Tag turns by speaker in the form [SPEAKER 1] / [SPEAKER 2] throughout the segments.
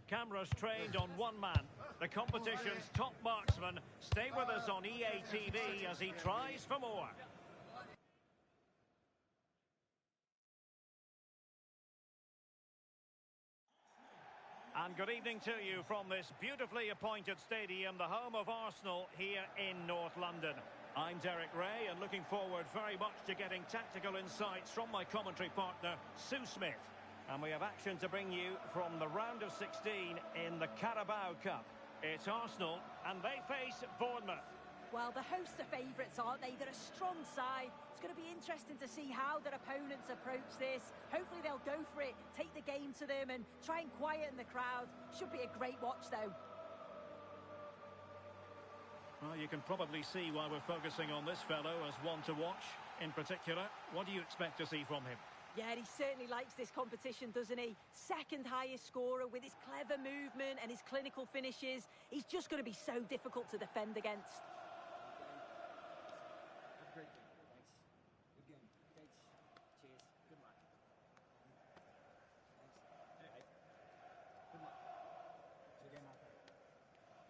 [SPEAKER 1] Cameras trained on one man. The competition's top marksman. Stay with us on EA TV as he tries for more. And good evening to you from this beautifully appointed stadium, the home of Arsenal here in North London. I'm Derek Ray and looking forward very much to getting tactical insights from my commentary partner, Sue Smith. And we have action to bring you from the round of 16 in the Carabao Cup. It's Arsenal and they face Bournemouth.
[SPEAKER 2] Well, the hosts are favourites, aren't they? They're a strong side. It's going to be interesting to see how their opponents approach this. Hopefully they'll go for it, take the game to them and try and quieten the crowd. Should be a great watch, though.
[SPEAKER 1] Well, you can probably see why we're focusing on this fellow as one to watch. In particular, what do you expect to see from him?
[SPEAKER 2] Yeah, he certainly likes this competition, doesn't he? Second highest scorer with his clever movement and his clinical finishes. He's just going to be so difficult to defend against.
[SPEAKER 3] Great game. Thanks. Good game. Thanks. Cheers. Good luck. Thanks. Hey. Good luck. Good game out there.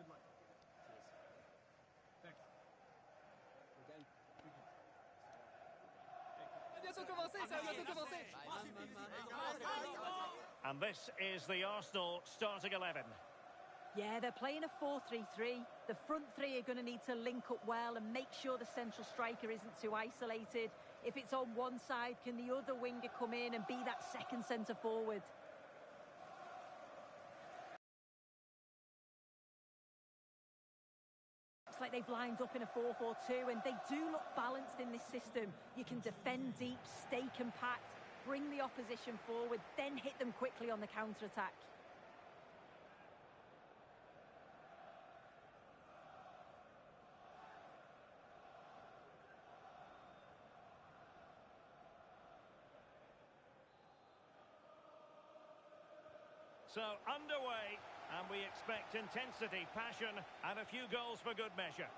[SPEAKER 3] Good luck. Cheers. Thanks. Good game. Good game.
[SPEAKER 1] And this is the Arsenal starting 11.
[SPEAKER 2] Yeah, they're playing a 4-3-3. The front three are going to need to link up well and make sure the central striker isn't too isolated. If it's on one side, can the other winger come in and be that second centre forward? Looks like they've lined up in a 4-4-2 and they do look balanced in this system. You can defend deep, stay compact, bring the opposition forward, then hit them quickly on the counter-attack.
[SPEAKER 1] So underway, and we expect intensity, passion, and a few goals for good measure.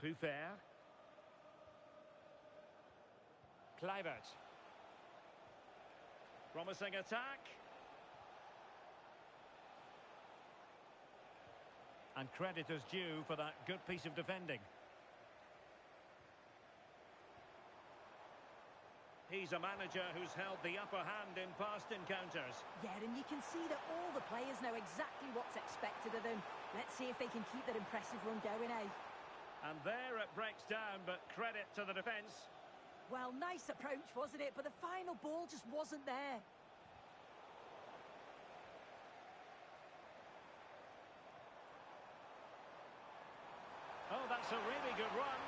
[SPEAKER 1] Puffer. Kluivert. Promising attack. And credit is due for that good piece of defending. He's a manager who's held the upper hand in past encounters.
[SPEAKER 2] Yeah, and you can see that all the players know exactly what's expected of them. Let's see if they can keep that impressive run going, eh?
[SPEAKER 1] And there it breaks down, but credit to the defence.
[SPEAKER 2] Well, nice approach, wasn't it? But the final ball just wasn't there.
[SPEAKER 1] Oh, that's a really good run.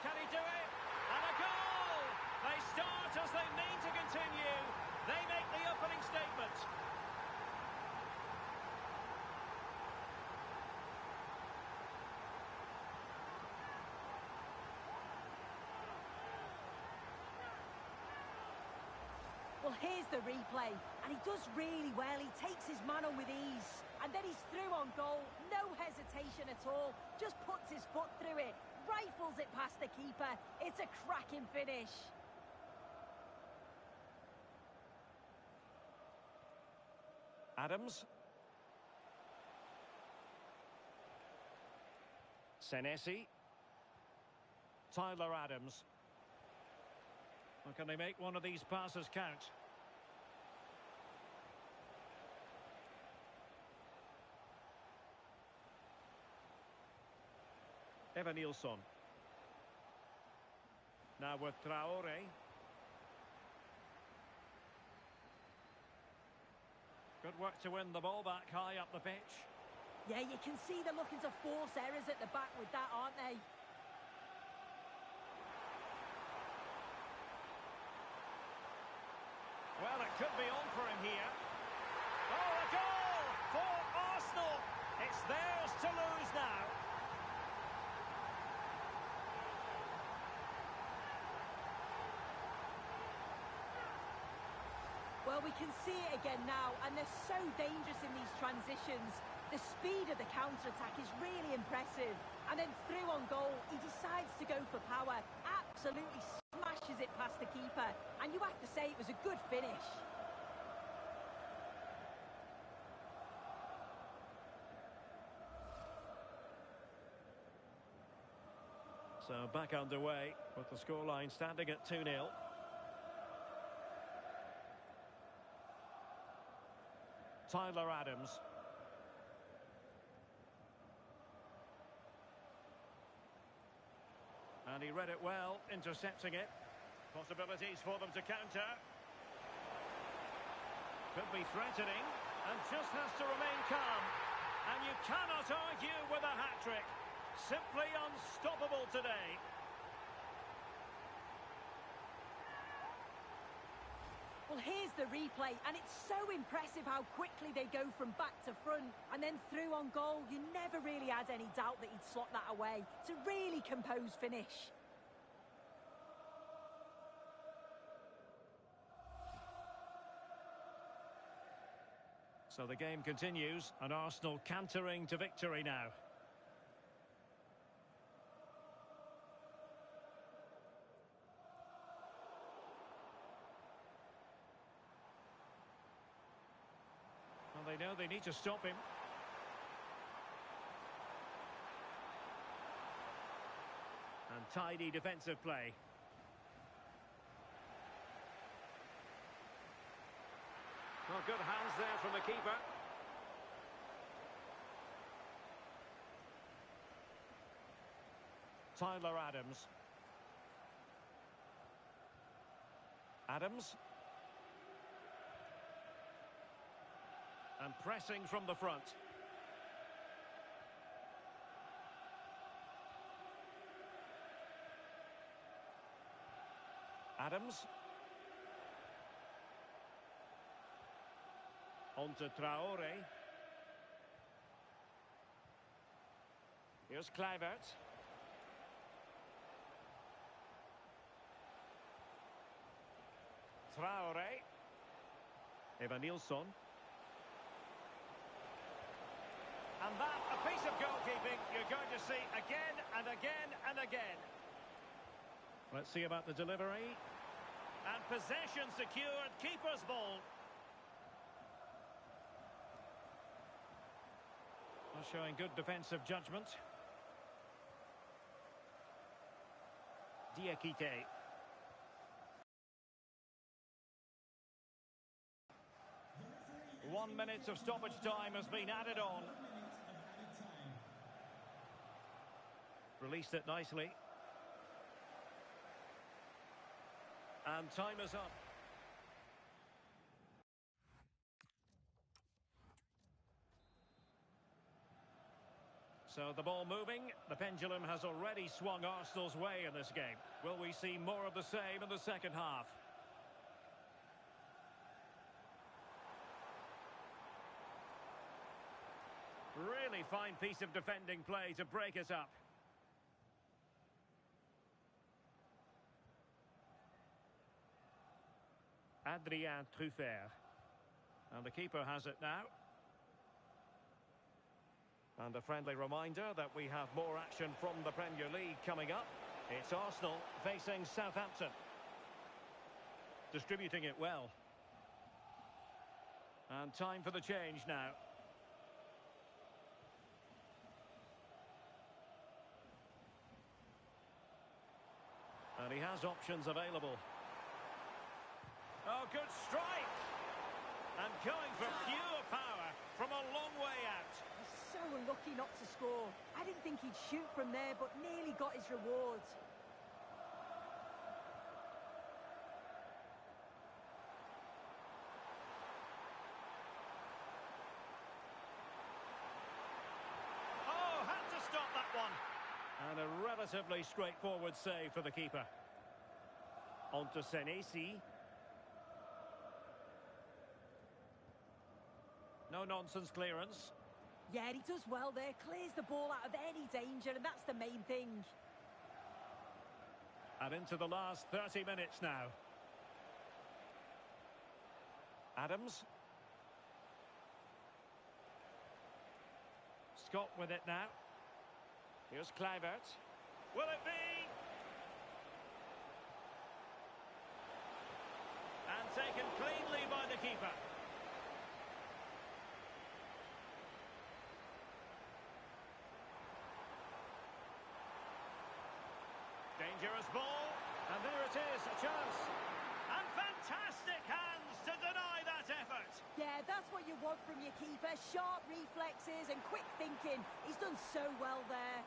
[SPEAKER 1] Can he do it? And a goal! They start as they mean to continue. They make the opening statement.
[SPEAKER 2] Well, here's the replay, and he does really well. He takes his man on with ease, and then he's through on goal. No hesitation at all. Just puts his foot through it, rifles it past the keeper. It's a cracking finish.
[SPEAKER 1] Adams. Senesi. Tyler Adams. Well, can they make one of these passes count? Evanilson. Now with Traore. Good work to win the ball back high up the pitch.
[SPEAKER 2] Yeah, you can see they're looking to force errors at the back with that, aren't they?
[SPEAKER 1] Well, it could be on for him here. Oh, a goal for Arsenal. It's theirs to lose now.
[SPEAKER 2] Well, we can see it again now, and they're so dangerous in these transitions. The speed of the counter-attack is really impressive. And then through on goal, he decides to go for power. Absolutely smashes it past the keeper. And you have to say it was a good finish.
[SPEAKER 1] So back underway with the scoreline standing at 2-0. Tyler Adams. And he read it well, intercepting it. Possibilities for them to counter. Could be threatening, and just has to remain calm. And you cannot argue with a hat-trick. Simply unstoppable today.
[SPEAKER 2] Well, here's the replay, and it's so impressive how quickly they go from back to front and then through on goal. You never really had any doubt that he'd slot that away. It's a really composed finish.
[SPEAKER 1] So the game continues, and Arsenal cantering to victory now. Well, they know they need to stop him. And tidy defensive play. Well, good hands there from the keeper. Tyler Adams. Adams. And pressing from the front. Adams. On to Traore. Here's Kluivert. Traore. Evanilson. And that, a piece of goalkeeping you're going to see again and again and again. Let's see about the delivery. And possession secured, keeper's ball. Well, showing good defensive judgment. Diakite. 1 minute of stoppage time has been added on. Released it nicely. And time is up. So the ball moving. The pendulum has already swung Arsenal's way in this game. Will we see more of the same in the second half? Really fine piece of defending play to break it up. Adrien Truffert. And the keeper has it now. And a friendly reminder that we have more action from the Premier League coming up. It's Arsenal facing Southampton. Distributing it well. And time for the change now. And he has options available. Oh, good strike! And going for pure power from a long way out.
[SPEAKER 2] So unlucky not to score. I didn't think he'd shoot from there, but nearly got his rewards.
[SPEAKER 1] Oh, had to stop that one. And a relatively straightforward save for the keeper. On to Senesi. No-nonsense clearance.
[SPEAKER 2] Yeah, he does well there. Clears the ball out of any danger, and that's the main thing.
[SPEAKER 1] And into the last 30 minutes now. Adams. Scott with it now. Here's Kluivert. Will it be? And taken cleanly by the keeper. Dangerous ball, and there it is, a chance. And fantastic hands to deny that effort.
[SPEAKER 2] Yeah, that's what you want from your keeper. Sharp reflexes and quick thinking. He's done so well there.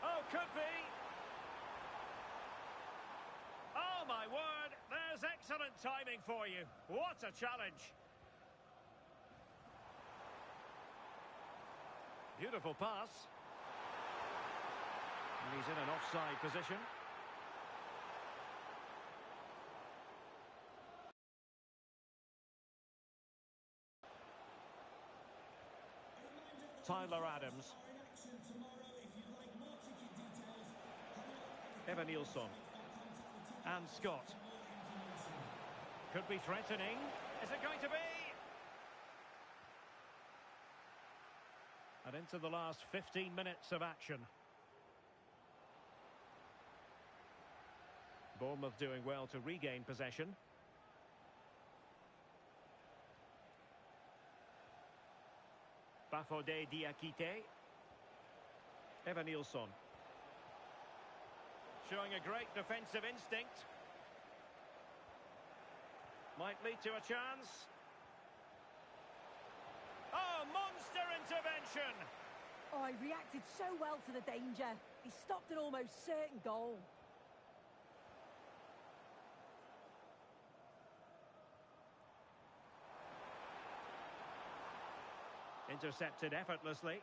[SPEAKER 1] Oh, could be. Oh, my word, there's excellent timing for you. What a challenge. Beautiful pass. And he's in an offside position. Tyler Adams. Evan Nilsson. And Scott. Could be threatening. Is it going to be? And into the last 15 minutes of action. Bournemouth doing well to regain possession. Bafodé Diakite. Evan Nilsson. Showing a great defensive instinct. Might lead to a chance. Oh, monster intervention!
[SPEAKER 2] Oh, he reacted so well to the danger. He stopped an almost certain goal.
[SPEAKER 1] Intercepted effortlessly.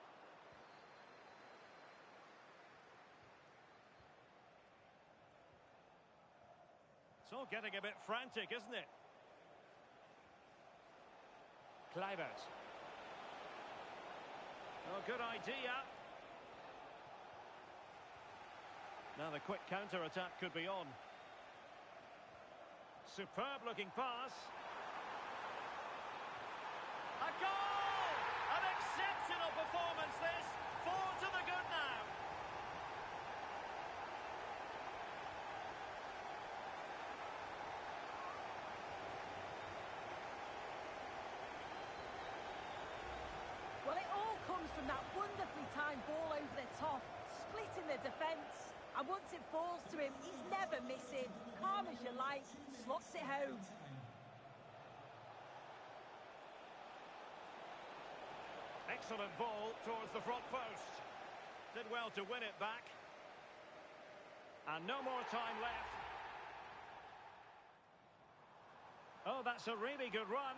[SPEAKER 1] It's all getting a bit frantic, isn't it? Kluivert. Oh, good idea. Now the quick counter-attack could be on. Superb looking pass. A goal! An exceptional performance this. 4 to the good now.
[SPEAKER 2] Well, it all comes from that wonderfully timed ball over the top, splitting the defence. And once it falls to him, he's never missing. Calm as you like, slots it home.
[SPEAKER 1] Excellent ball towards the front post. Did well to win it back. And no more time left. Oh, that's a really good run.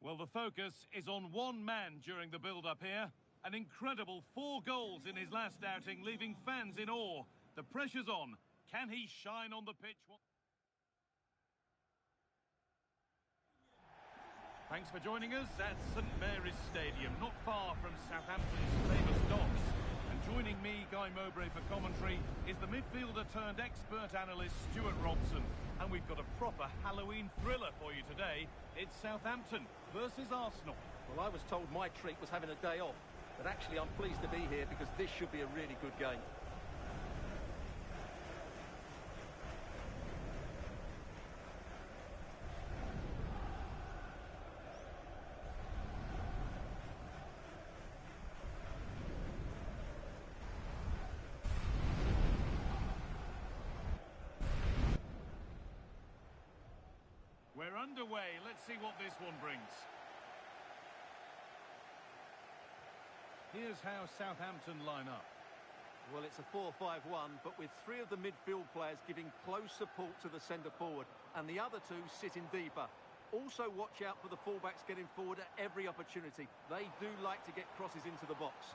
[SPEAKER 4] Well, the focus is on one man during the build-up here. An incredible 4 goals in his last outing, leaving fans in awe. The pressure's on. Can he shine on the pitch? Thanks for joining us at St Mary's Stadium, not far from Southampton's famous docks. And joining me, Guy Mowbray, for commentary is the midfielder turned expert analyst Stuart Robson. And we've got a proper Halloween thriller for you today. It's Southampton versus Arsenal.
[SPEAKER 5] Well, I was told my treat was having a day off, but actually I'm pleased to be here because this should be a really good game.
[SPEAKER 4] We're underway. Let's see what this one brings. Here's how Southampton line up.
[SPEAKER 5] Well, it's a 4-5-1, but with 3 of the midfield players giving close support to the centre forward, and the other 2 sitting deeper. Also watch out for the fullbacks getting forward at every opportunity. They do like to get crosses into the box.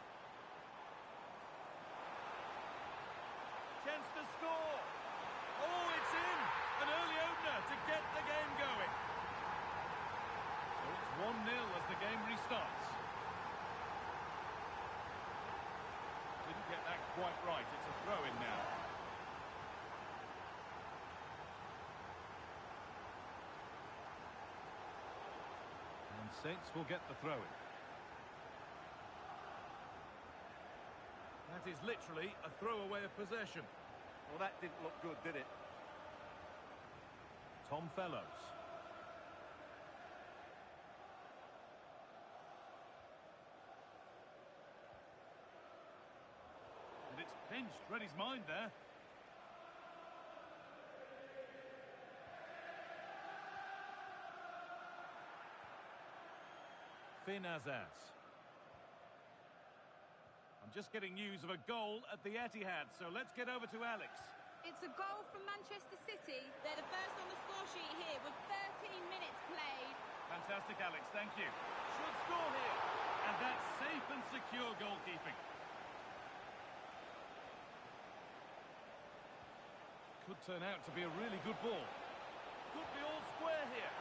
[SPEAKER 4] Chance to score. Oh, it's in. An early opener to get the game going. So it's 1-0 as the game restarts. Didn't get that quite right. It's a throw in now. Saints will get the throw-in. That is literally a throwaway of possession.
[SPEAKER 5] Well, that didn't look good, did it?
[SPEAKER 4] Tom Fellows. And it's pinched. Read his mind there. Finn Azaz. I'm just getting news of a goal at the Etihad, so let's get over to Alex.
[SPEAKER 6] It's a goal from Manchester City. They're the first on the score sheet here with 13 minutes played.
[SPEAKER 4] Fantastic, Alex, thank you. Should score here. And that's safe and secure goalkeeping. Could turn out to be a really good ball. Could be all square here.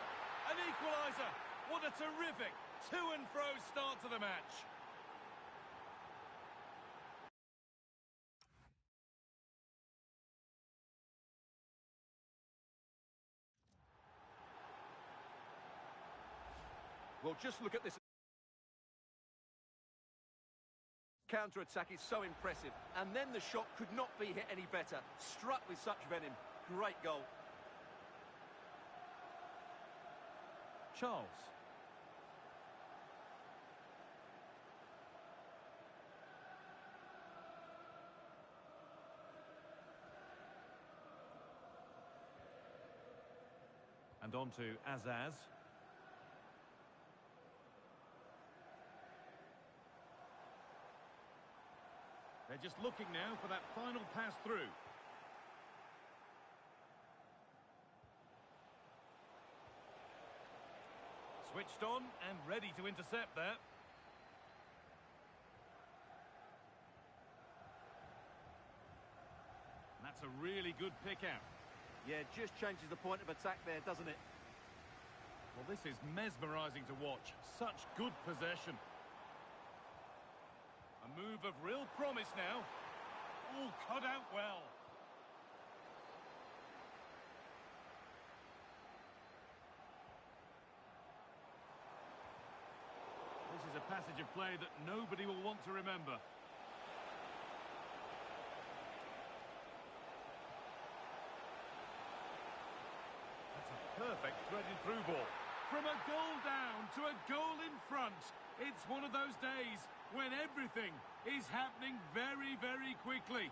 [SPEAKER 4] An equaliser. What a terrific to and fro start to the match.
[SPEAKER 5] Well, just look at this. Counter-attack is so impressive. And then the shot could not be hit any better. Struck with such venom. Great goal.
[SPEAKER 4] Charles. And on to Azaz. They're just looking now for that final pass through. Switched on and ready to intercept there. That's a really good pick out.
[SPEAKER 5] Yeah, just changes the point of attack there, doesn't it?
[SPEAKER 4] Well, this is mesmerising to watch. Such good possession. A move of real promise now. All cut out well. This is a passage of play that nobody will want to remember. That's a perfect threaded through ball. From a goal down to a goal in front. It's one of those days when everything is happening very, very quickly.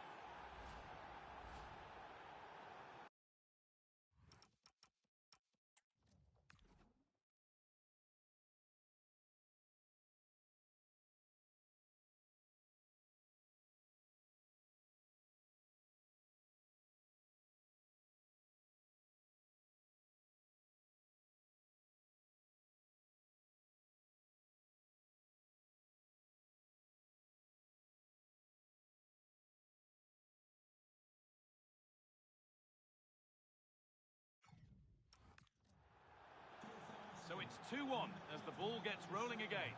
[SPEAKER 4] So it's 2-1 as the ball gets rolling again.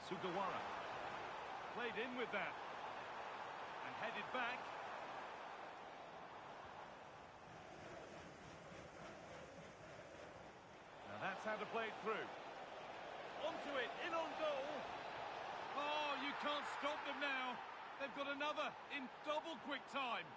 [SPEAKER 4] Sugawara. Played in with that. And headed back. Now that's how to play it through. Onto it, in on goal. Oh, you can't stop them now. They've got another in double quick time.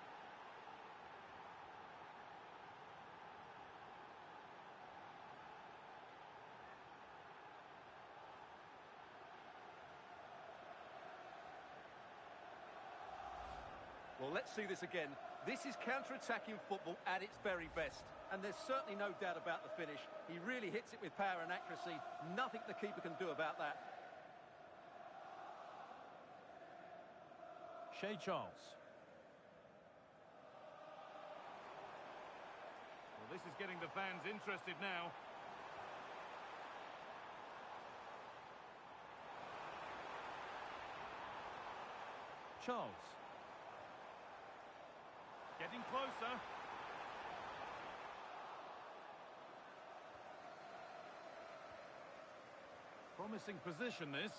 [SPEAKER 5] Well, let's see this again. This is counter-attacking football at its very best. And there's certainly no doubt about the finish. He really hits it with power and accuracy. Nothing the keeper can do about that.
[SPEAKER 4] Shea Charles. Well, this is getting the fans interested now. Charles. Getting closer. Promising position, this.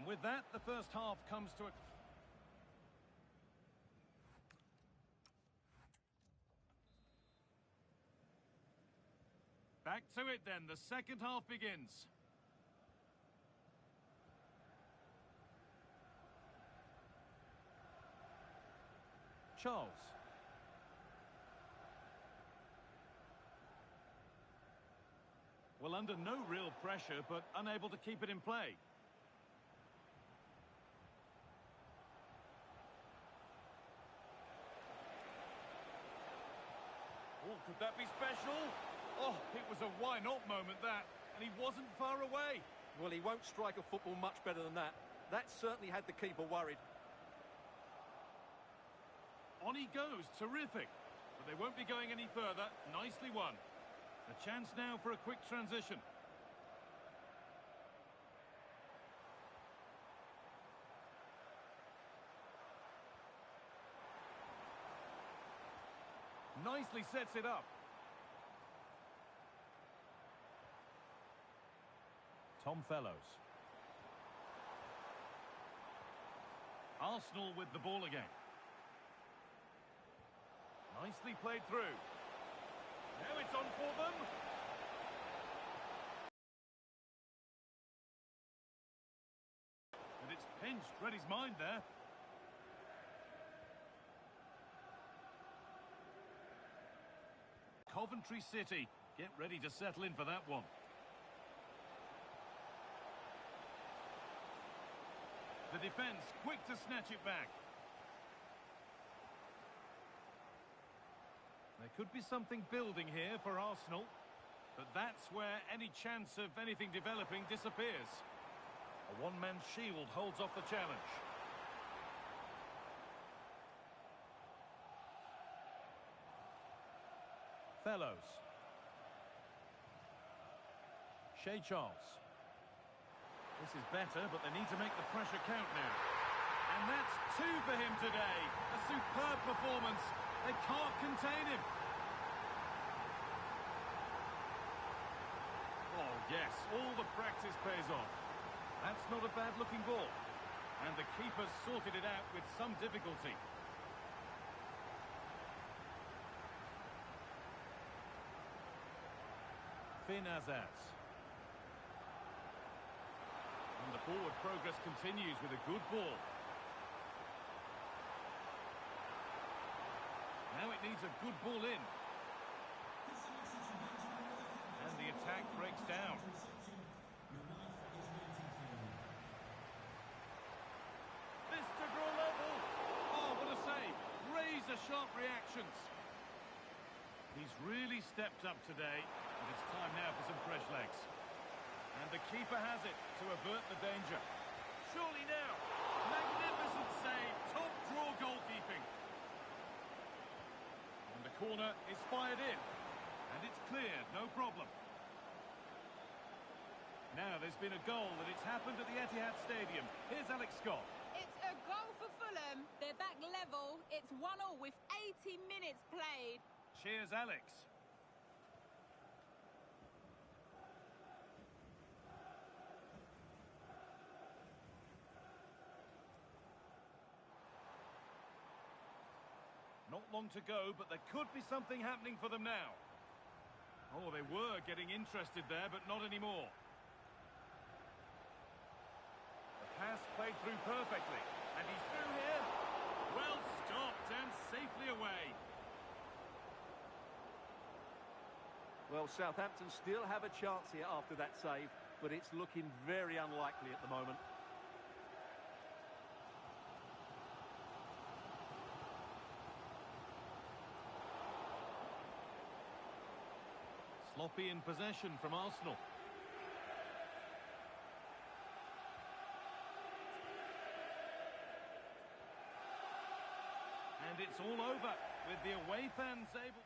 [SPEAKER 4] And with that, the first half comes to a... Back to it then, the second half begins. Charles. Well, under no real pressure, but unable to keep it in play. Oh, could that be special? Oh, it was a why-not moment, that. And he wasn't far away.
[SPEAKER 5] Well, he won't strike a football much better than that. That certainly had the keeper worried.
[SPEAKER 4] On he goes, terrific. But they won't be going any further. Nicely won. A chance now for a quick transition. Nicely sets it up. Tom Fellows. Arsenal with the ball again. Nicely played through. Now it's on for them. And it's pinched. Read his mind there. Coventry City get ready to settle in for that one. The defence quick to snatch it back. There could be something building here for Arsenal, but that's where any chance of anything developing disappears. A one-man shield holds off the challenge. Fellows. Shea Charles. This is better, but they need to make the pressure count now. And that's two for him today. A superb performance. They can't contain him. Oh, yes, all the practice pays off. That's not a bad-looking ball. And the keeper sorted it out with some difficulty. Finn Azaz. And the forward progress continues with a good ball. Now it needs a good ball in. And the attack breaks down. This to draw level. Oh, what a save. Razor-sharp reactions. He's really stepped up today, and it's time now for some fresh legs. And the keeper has it to avert the danger. Surely now. Magnificent save. Top draw goalkeeping. And the corner is fired in. And it's cleared, no problem. Now there's been a goal and it's happened at the Etihad Stadium. Here's Alex Scott.
[SPEAKER 6] It's a goal for Fulham. They're back level. It's 1-1 with 80 minutes played.
[SPEAKER 4] Cheers, Alex. Not long to go, but there could be something happening for them now. Oh, they were getting interested there, but not anymore. The pass played through perfectly. And he's through here. Well stopped and safely away.
[SPEAKER 5] Well, Southampton still have a chance here after that save, but it's looking very unlikely at the moment.
[SPEAKER 4] Sloppy in possession from Arsenal. And it's all over with the away fans able...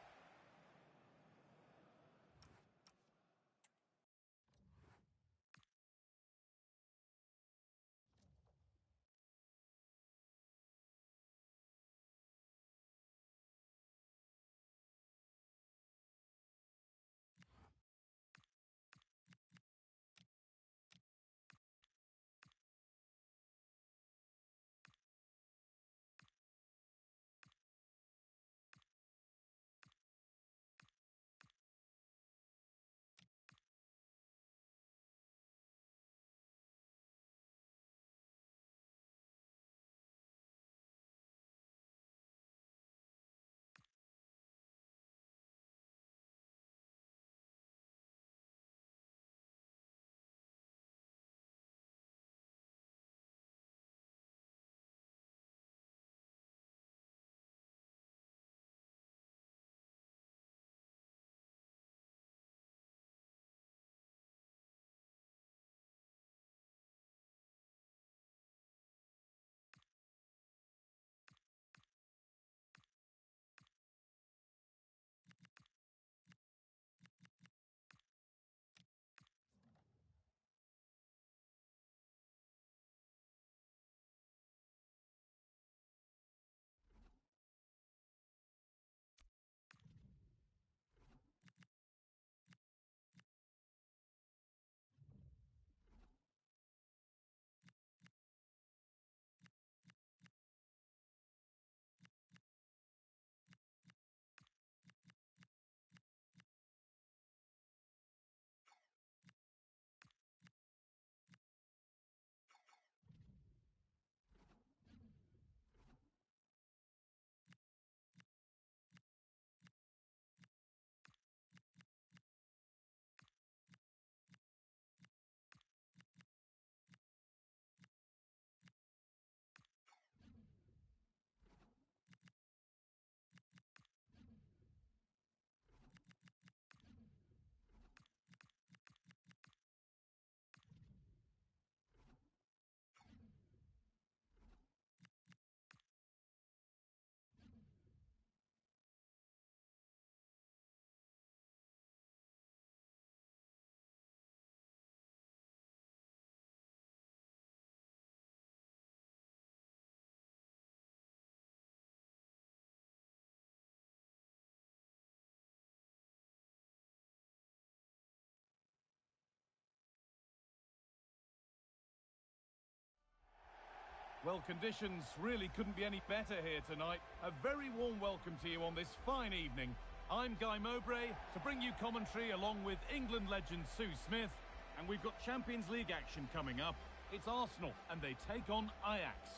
[SPEAKER 4] Well, conditions really couldn't be any better here tonight. A very warm welcome to you on this fine evening. I'm Guy Mowbray to bring you commentary along with England legend Sue Smith. And we've got Champions League action coming up. It's Arsenal and they take on Ajax.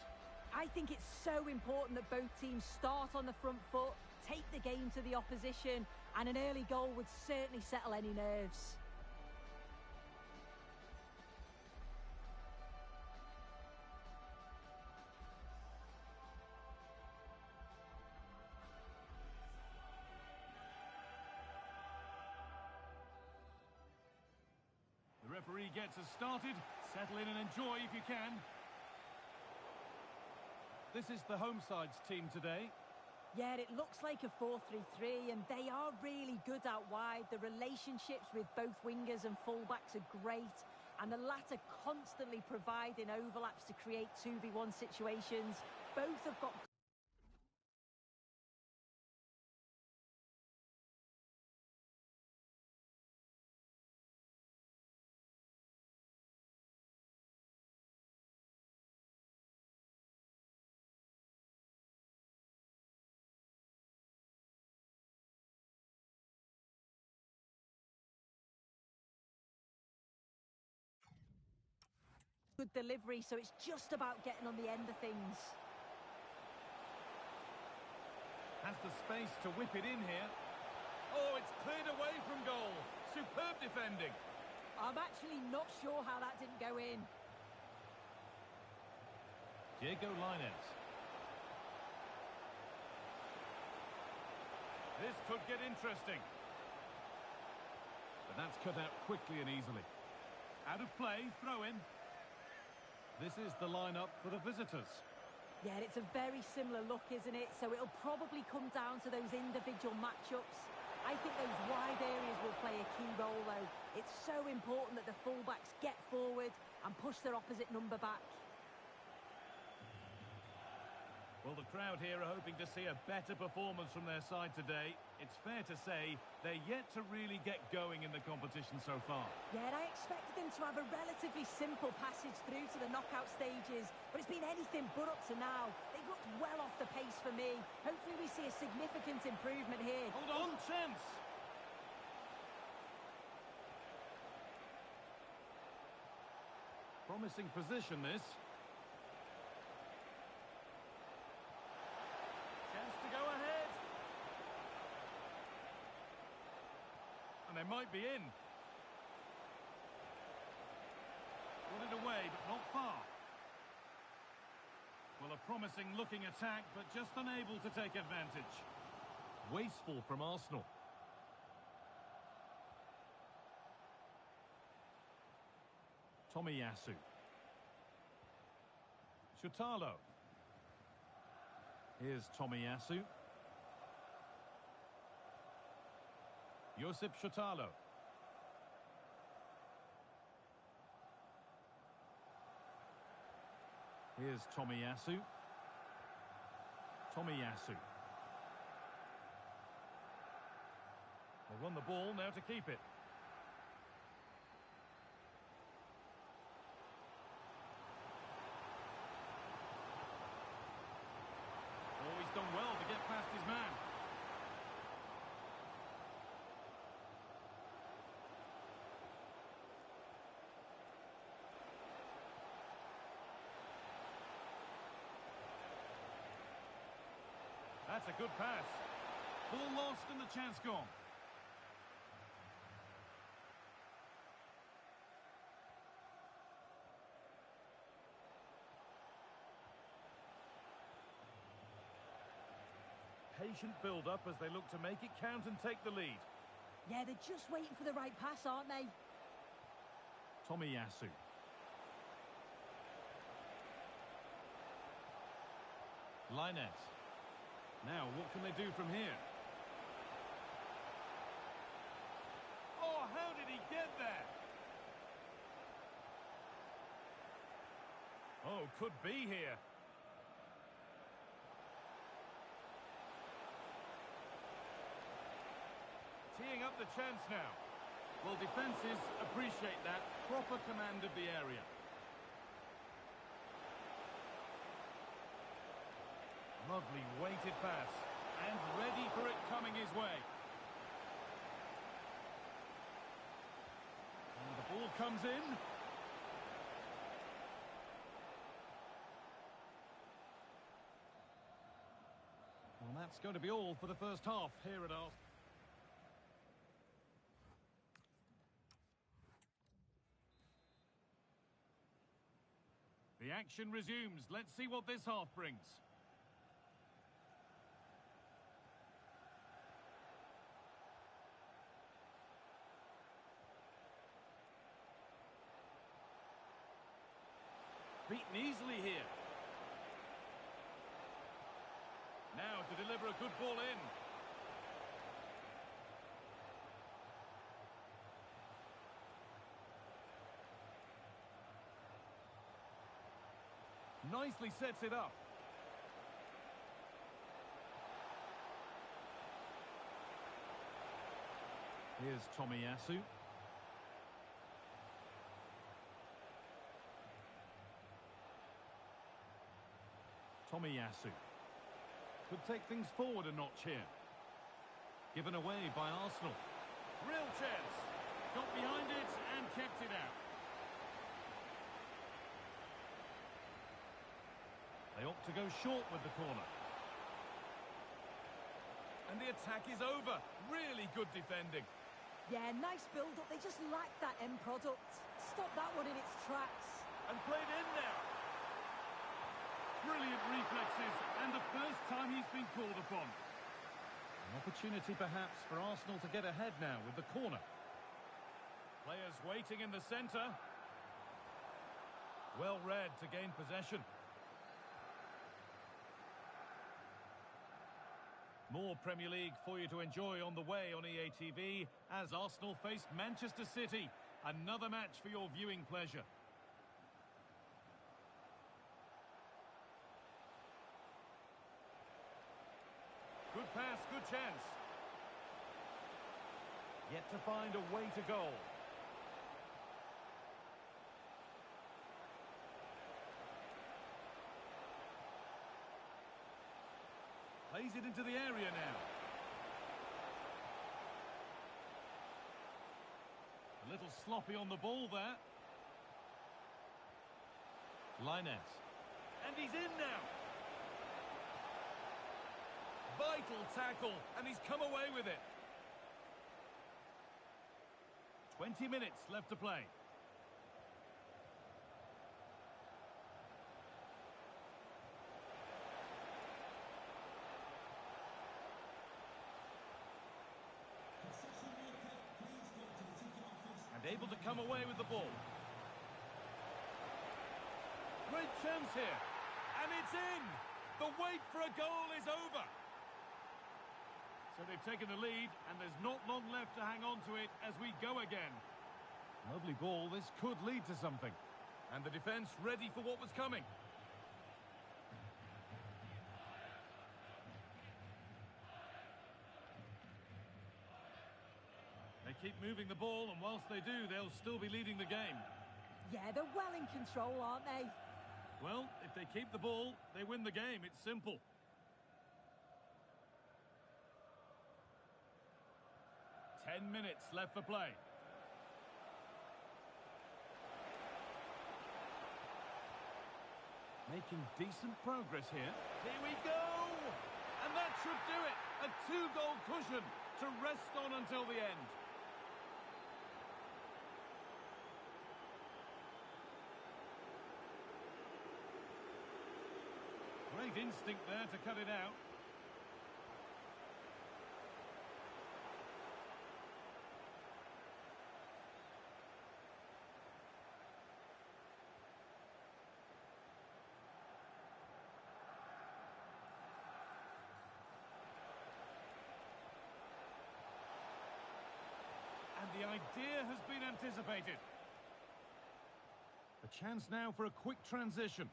[SPEAKER 2] I think it's so important that both teams start on the front foot, take the game to the opposition, and an early goal would certainly settle any nerves.
[SPEAKER 4] The referee gets us started. Settle in and enjoy if you can. This is the home side's team today.
[SPEAKER 2] Yeah, it looks like a 4-3-3, and they are really good out wide. The relationships with both wingers and fullbacks are great, and the latter constantly providing overlaps to create 2v1 situations. Both have got... good delivery, so it's just about getting on the end of things.
[SPEAKER 4] Has the space to whip it in here. Oh, it's cleared away from goal. Superb defending.
[SPEAKER 2] I'm actually not sure how that didn't go in.
[SPEAKER 4] Diego Lainez. This could get interesting. But that's cut out quickly and easily. Out of play, throw in. This is the lineup for the visitors.
[SPEAKER 2] Yeah, it's a very similar look, isn't it? So it'll probably come down to those individual matchups. I think those wide areas will play a key role, though. It's so important that the fullbacks get forward and push their opposite number back.
[SPEAKER 4] Well, the crowd here are hoping to see a better performance from their side today. It's fair to say they're yet to really get going in the competition so far.
[SPEAKER 2] Yeah, and I expected them to have a relatively simple passage through to the knockout stages, but it's been anything but up to now. They've looked well off the pace for me. Hopefully we see a significant improvement here.
[SPEAKER 4] Hold on, chance! Promising position, this. To go ahead. And they might be in. Got it away, but not far. Well, a promising looking attack, but just unable to take advantage. Wasteful from Arsenal. Tomiyasu. Shutalo. Here's Tomiyasu. Josip Shutalo. Here's Tomiyasu. Tomiyasu. They won the ball, now to keep it. Done well to get past his man. That's a good pass. Ball lost and the chance gone. Patient build-up as they look to make it count and take the lead.
[SPEAKER 2] Yeah, they're just waiting for the right pass, aren't they?
[SPEAKER 4] Tomiyasu. Lainez. Now, what can they do from here? Oh, how did he get there? Oh, could be here. Teeing up the chance now. Well, defences appreciate that. Proper command of the area. Lovely weighted pass. And ready for it coming his way. And the ball comes in. Well, that's going to be all for the first half here at Arsenal. The action resumes. Let's see what this half brings. Beaten easily here. Now to deliver a good ball in. Nicely sets it up. Here's Tomiyasu. Tomiyasu. Could take things forward a notch here. Given away by Arsenal. Real chance. Got behind it and kept it out. They opt to go short with the corner. And the attack is over. Really good defending.
[SPEAKER 2] Yeah, nice build-up. They just lack that end product. Stop that one in its tracks.
[SPEAKER 4] And played in now. Brilliant reflexes, and the first time he's been called upon. An opportunity perhaps for Arsenal to get ahead now with the corner. Players waiting in the centre. Well read to gain possession. More Premier League for you to enjoy on the way on EA TV as Arsenal face Manchester City. Another match for your viewing pleasure. Good pass, good chance. Yet to find a way to goal. Plays it into the area now. A little sloppy on the ball there. Lainez. And he's in now. Vital tackle, and he's come away with it. 20 minutes left to play. And able to come away with the ball. Great chance here. And it's in! The wait for a goal is over. So they've taken the lead, and there's not long left to hang on to it as we go again. Lovely ball. This could lead to something. And the defence ready for what was coming. They keep moving the ball, and whilst they do, they'll still be leading the game.
[SPEAKER 2] Yeah, they're well in control, aren't they?
[SPEAKER 4] Well, if they keep the ball, they win the game. It's simple. Minutes left for play. Making decent progress here. Here we go! And that should do it. A 2-goal cushion to rest on until the end. Great instinct there to cut it out. The idea has been anticipated. A chance now for a quick transition.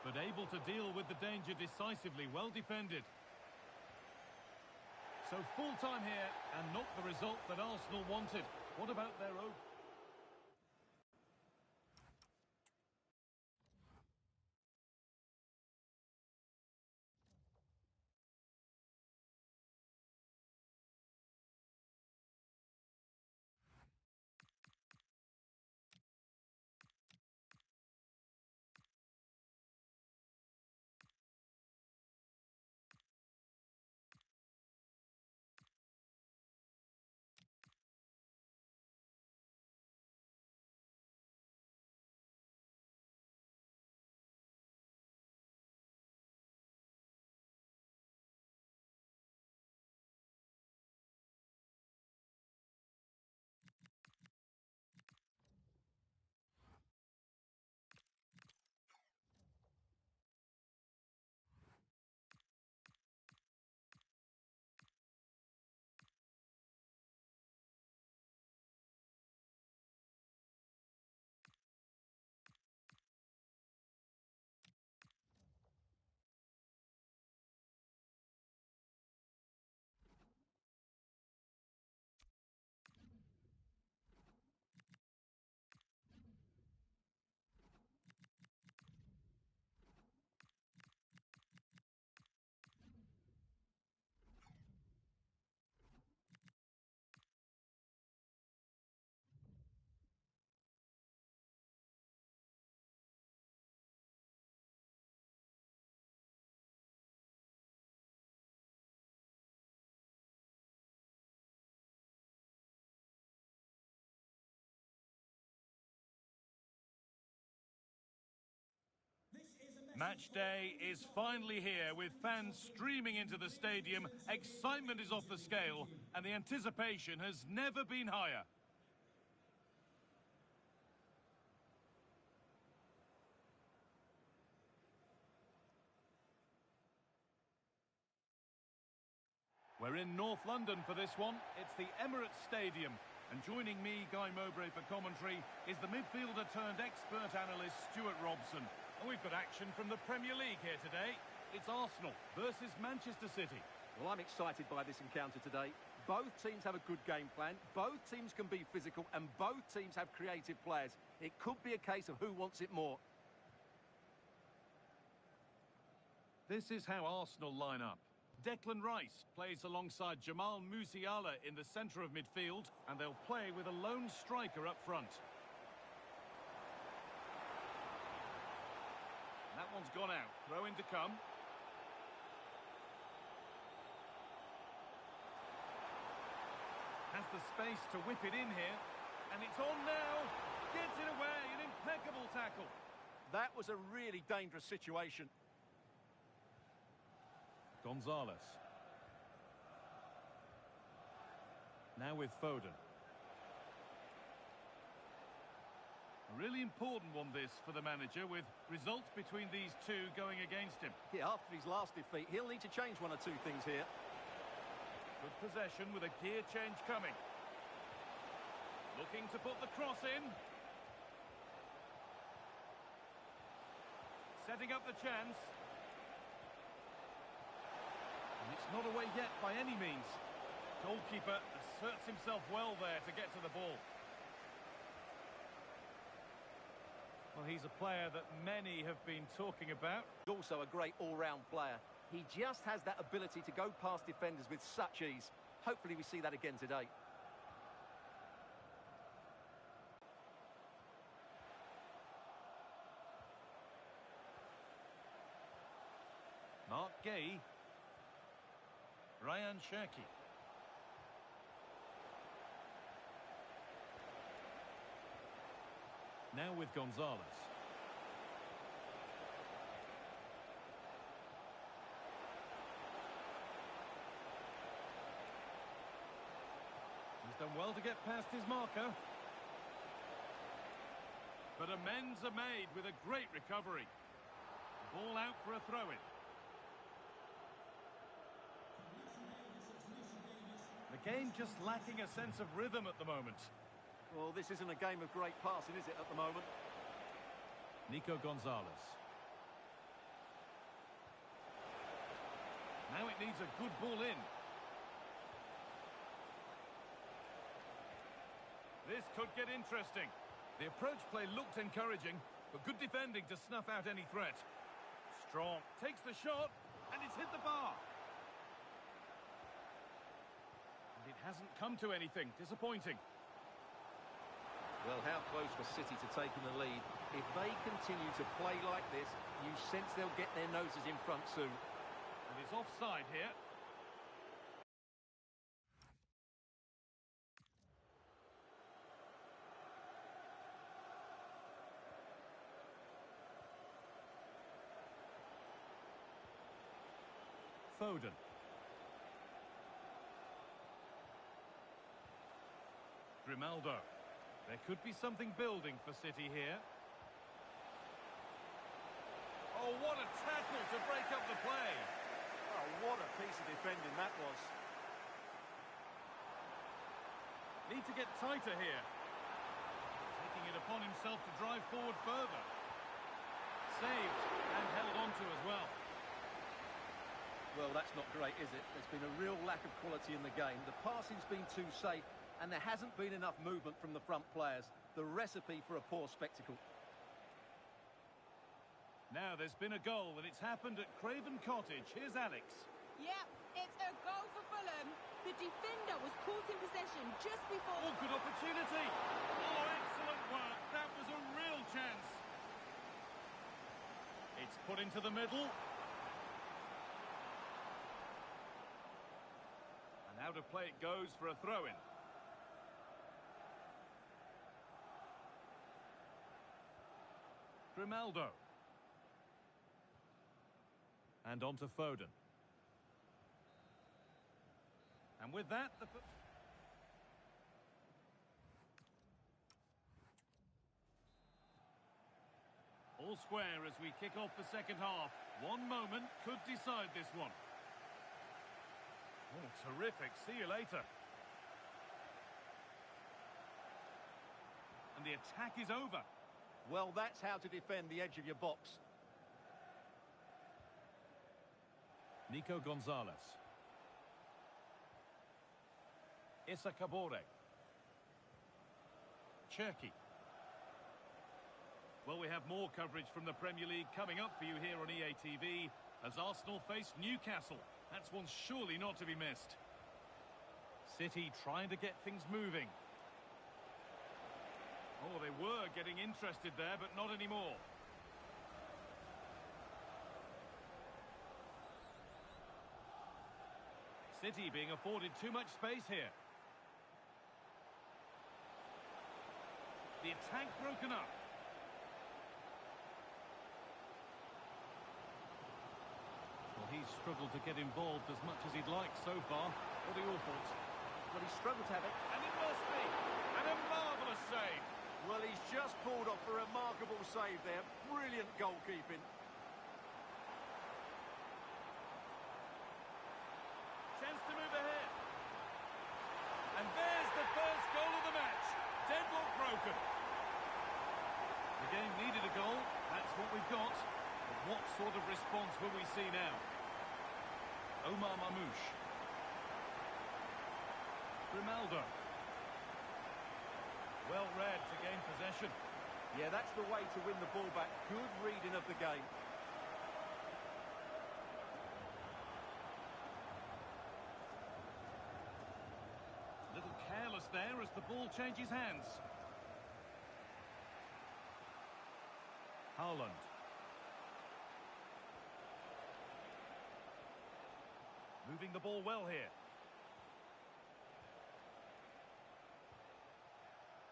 [SPEAKER 4] But able to deal with the danger decisively, well defended. So full time here, and not the result that Arsenal wanted. What about their own? Match day is finally here, with fans streaming into the stadium. Excitement is off the scale, and the anticipation has never been higher. We're in North London for this one. It's the Emirates Stadium. And joining me, Guy Mowbray, for commentary, is the midfielder turned expert analyst, Stuart Robson. And we've got action from the Premier League here today. It's Arsenal versus Manchester City.
[SPEAKER 5] Well, I'm excited by this encounter today. Both teams have a good game plan, both teams can be physical, and both teams have creative players. It could be a case of who wants it more.
[SPEAKER 4] This is how Arsenal line up. Declan Rice plays alongside Jamal Musiala in the centre of midfield, and they'll play with a lone striker up front. That one's gone out. Throw in to come. Has the space to whip it in here. And it's on now. Gets it away. An impeccable tackle.
[SPEAKER 5] That was a really dangerous situation.
[SPEAKER 4] Gonzalez. Now with Foden. A really important one this for the manager, with results between these two going against him.
[SPEAKER 5] Yeah, after his last defeat, he'll need to change one or two things here.
[SPEAKER 4] Good possession with a gear change coming. Looking to put the cross in. Setting up the chance. And it's not away yet by any means. Goalkeeper asserts himself well there to get to the ball. Well, he's a player that many have been talking about.
[SPEAKER 5] He's also a great all-round player. He just has that ability to go past defenders with such ease. Hopefully we see that again today.
[SPEAKER 4] Mark Gay. Ryan Cherki. Now with Gonzalez. He's done well to get past his marker. But amends are made with a great recovery. Ball out for a throw-in. The game just lacking a sense of rhythm at the moment.
[SPEAKER 5] Well, this isn't a game of great passing, is it, at the moment?
[SPEAKER 4] Nico Gonzalez. Now it needs a good ball in. This could get interesting. The approach play looked encouraging, but good defending to snuff out any threat. Strong takes the shot, and it's hit the bar. And it hasn't come to anything. Disappointing.
[SPEAKER 5] Well, how close was City to taking the lead? If they continue to play like this, you sense they'll get their noses in front soon.
[SPEAKER 4] And it's offside here. Foden. Grimaldo. There could be something building for City here. Oh, what a tackle to break up the play.
[SPEAKER 5] Oh, what a piece of defending that was.
[SPEAKER 4] Need to get tighter here. Taking it upon himself to drive forward further. Saved and held onto as well.
[SPEAKER 5] Well, that's not great, is it? There's been a real lack of quality in the game. The passing's been too safe, and there hasn't been enough movement from the front players. The recipe for a poor spectacle.
[SPEAKER 4] Now there's been a goal, and it's happened at Craven Cottage. Here's Alex.
[SPEAKER 6] Yep, it's a goal for Fulham. The defender was caught in possession just before...
[SPEAKER 4] Oh, good opportunity. Oh, excellent work. That was a real chance. It's put into the middle. And out of play it goes for a throw-in. Grimaldo. And on to Foden. And with that, all square as we kick off the second half. One moment could decide this one. Oh, terrific. See you later. And the attack is over.
[SPEAKER 5] Well, that's how to defend the edge of your box.
[SPEAKER 4] Nico Gonzalez. Issa Kabore. Cherki. Well, we have more coverage from the Premier League coming up for you here on EA TV as Arsenal face Newcastle. That's one surely not to be missed. City trying to get things moving. Oh, they were getting interested there, but not anymore. City being afforded too much space here. The attack broken up. Well, he's struggled to get involved as much as he'd like so far. What are your thoughts?
[SPEAKER 5] Well, he struggled to have it.
[SPEAKER 4] And it must be. And a marvellous save.
[SPEAKER 5] Well, he's just pulled off a remarkable save there. Brilliant goalkeeping.
[SPEAKER 4] Chance to move ahead. And there's the first goal of the match. Deadlock broken. The game needed a goal. That's what we've got. But what sort of response will we see now? Omar Mamouche. Grimaldo. Well read to gain possession.
[SPEAKER 5] Yeah, that's the way to win the ball back. Good reading of the game.
[SPEAKER 4] A little careless there as the ball changes hands. Haaland. Moving the ball well here.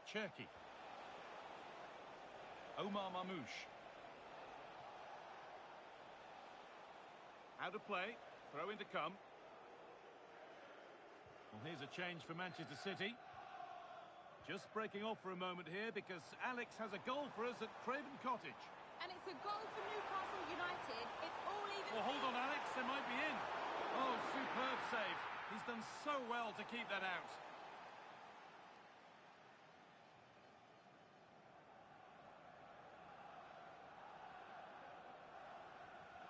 [SPEAKER 4] Cherki. Omar Mamouche. Out of play. Throw in to come. Well, here's a change for Manchester City. Just breaking off for a moment here because Alex has a goal for us at Craven Cottage.
[SPEAKER 6] And it's a goal for Newcastle United. It's all even.
[SPEAKER 4] Well, hold on, Alex. They might be in. Oh, superb save. He's done so well to keep that out.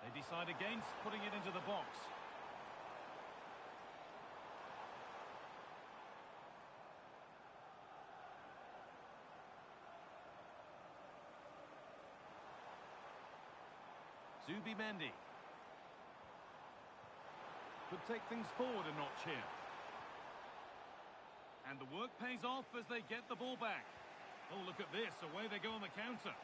[SPEAKER 4] They decide against putting it into the box. Zubimendi. Could take things forward a notch here. And the work pays off as they get the ball back. Oh, look at this. Away they go on the counter.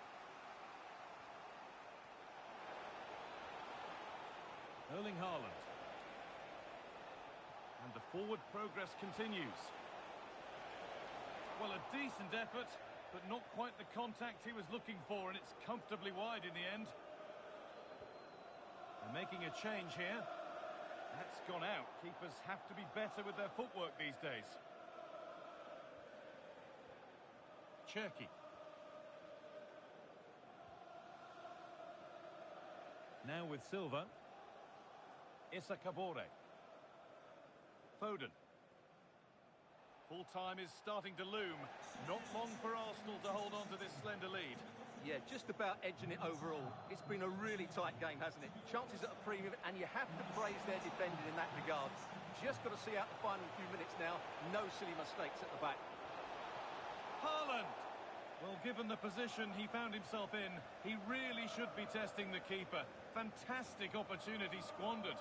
[SPEAKER 4] Erling Haaland. And the forward progress continues. Well, a decent effort, but not quite the contact he was looking for, and it's comfortably wide in the end. They're making a change here. That's gone out. Keepers have to be better with their footwork these days. Cherki. Now with Silva. Issa Kabore. Foden. Full time is starting to loom. Not long for Arsenal to hold on to this slender lead.
[SPEAKER 5] Yeah, just about edging it overall. It's been a really tight game, hasn't it? Chances at a premium, and you have to praise their defending in that regard. Just got to see out the final few minutes now. No silly mistakes at the back.
[SPEAKER 4] Haaland! Well, given the position he found himself in, he really should be testing the keeper. Fantastic opportunity squandered.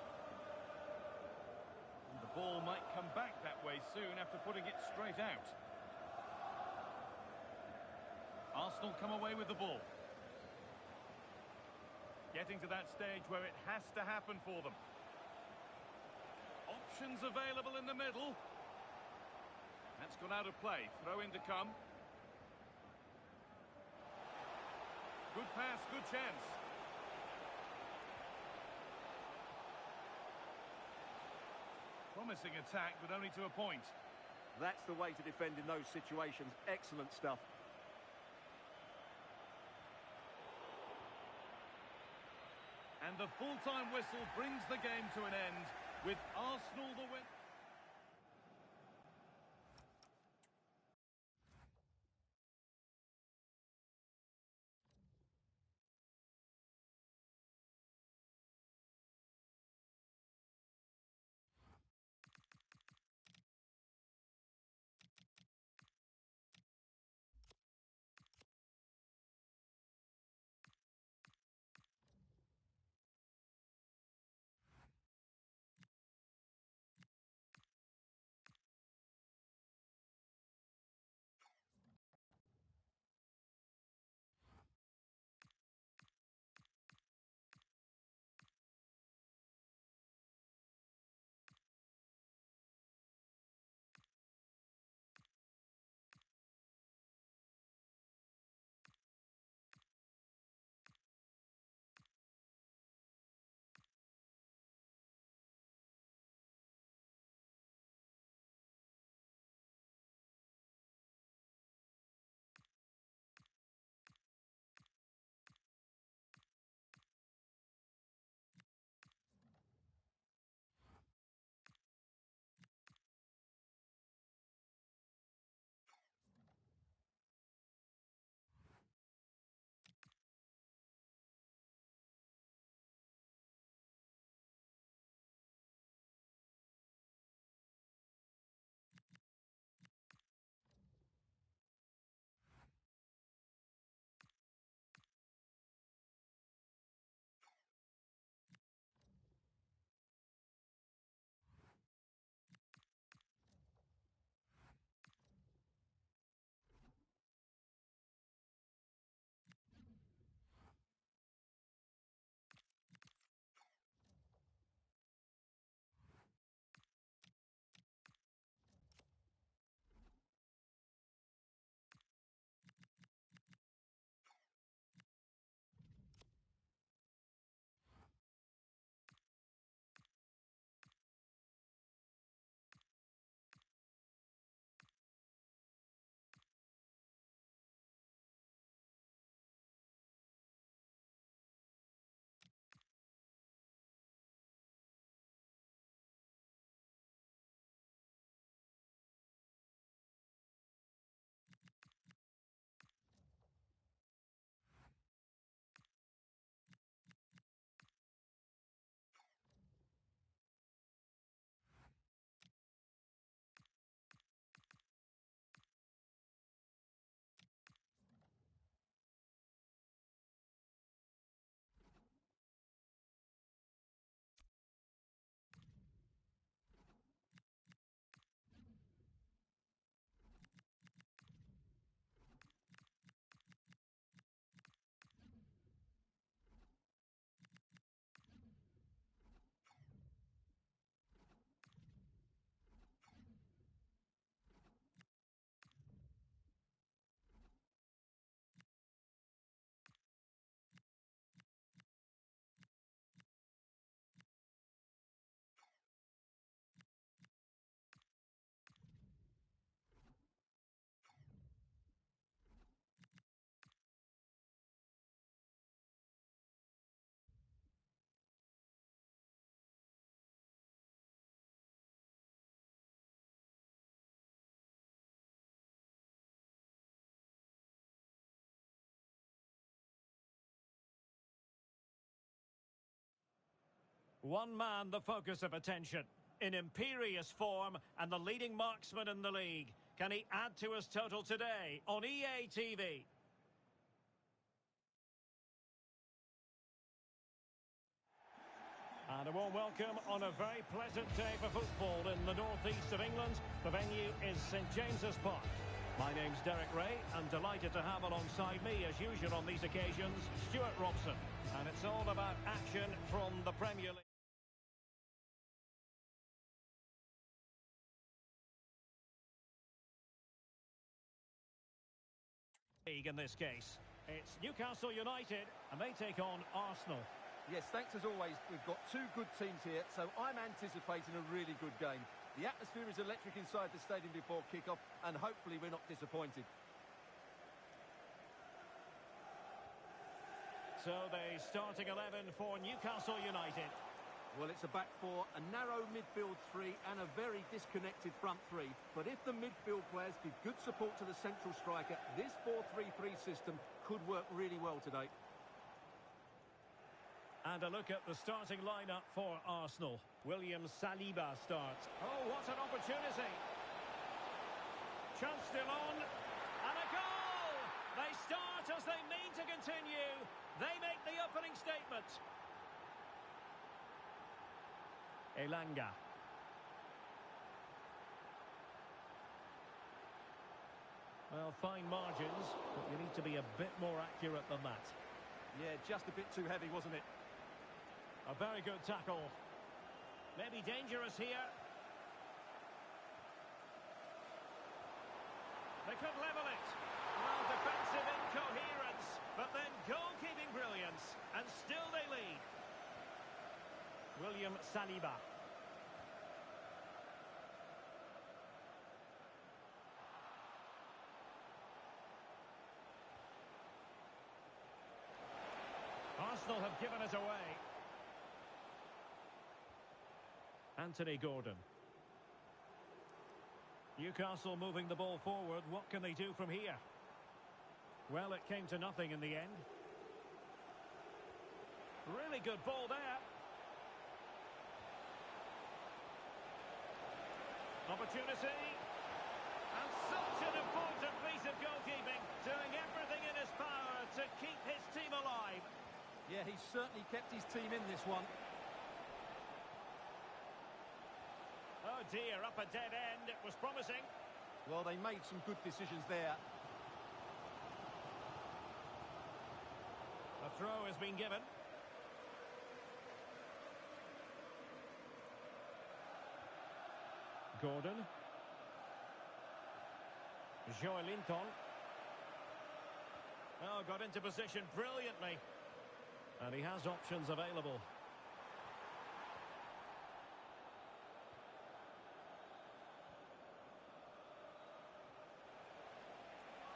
[SPEAKER 4] And the ball might come back that way soon after putting it straight out. Arsenal come away with the ball. Getting to that stage where it has to happen for them. Options available in the middle. That's gone out of play. Throw in to come. Good pass, good chance. Promising attack, but only to a point.
[SPEAKER 5] That's the way to defend in those situations. Excellent stuff.
[SPEAKER 4] And the full-time whistle brings the game to an end with Arsenal the win.
[SPEAKER 1] One man the focus of attention, in imperious form and the leading marksman in the league. Can he add to his total today on EA TV? And a warm welcome on a very pleasant day for football in the northeast of England. The venue is St James's Park. My name's Derek Ray. I'm delighted to have alongside me, as usual on these occasions, Stuart Robson. And it's all about action from the Premier League in this case. It's Newcastle United, and they take on Arsenal.
[SPEAKER 5] Yes, thanks as always. We've got two good teams here, so I'm anticipating a really good game. The atmosphere is electric inside the stadium before kick-off, and hopefully we're not disappointed.
[SPEAKER 1] So the starting 11 for Newcastle United.
[SPEAKER 5] Well, it's a back four, a narrow midfield three, and a very disconnected front three. But if the midfield players give good support to the central striker, this 4-3-3 system could work really well today.
[SPEAKER 1] And a look at the starting lineup for Arsenal. William Saliba starts. Oh, what an opportunity. Chance still on. And a goal! They start as they mean to continue. They make the opening statement. Elanga. Well, fine margins, but you need to be a bit more accurate than that.
[SPEAKER 5] Yeah, just a bit too heavy, wasn't it?
[SPEAKER 1] A very good tackle. Maybe dangerous here. They could level it. Well, defensive incoherence, but then goalkeeping brilliance, and still they lead. William Saliba. Arsenal have given it away. Anthony Gordon. Newcastle moving the ball forward. What can they do from here? Well, it came to nothing in the end. Really good ball there. Opportunity. And such an important piece of goalkeeping. Doing everything in his power to keep his team alive.
[SPEAKER 5] Yeah, he's certainly kept his team in this one.
[SPEAKER 1] Oh dear, up a dead end. It was promising.
[SPEAKER 5] Well, they made some good decisions there.
[SPEAKER 1] A throw has been given. Gordon. Joelinton. Oh, got into position brilliantly. And he has options available.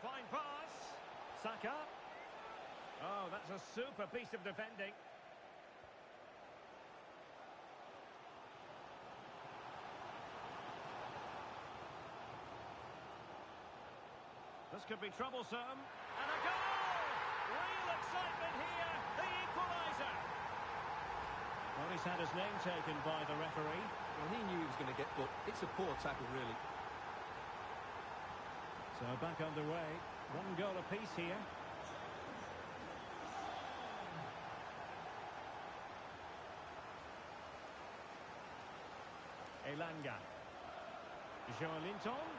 [SPEAKER 1] Fine pass. Saka. Oh, that's a super piece of defending. This could be troublesome. And a goal! Real excitement here. The equaliser. Well, he's had his name taken by the referee.
[SPEAKER 5] Well, he knew he was going to get booked. It's a poor tackle, really.
[SPEAKER 1] So back underway. One goal apiece here. Elanga. Joelinton.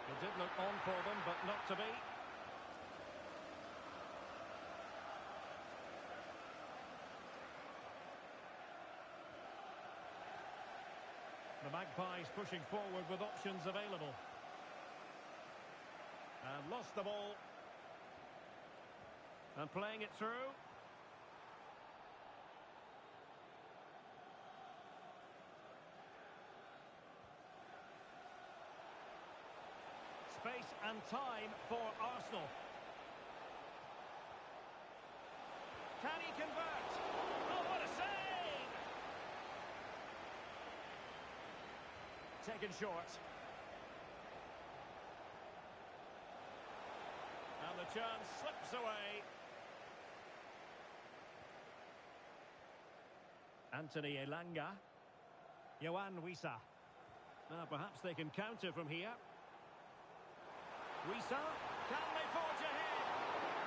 [SPEAKER 1] It did look on for them, but not to be. The Magpies pushing forward with options available. And lost the ball. And playing it through. Space and time for Arsenal. Can he convert? Oh, what a save! Taken short. And the chance slips away. Anthony Elanga. Yohan Wissa. Perhaps they can counter from here. Wissa, can they forge ahead?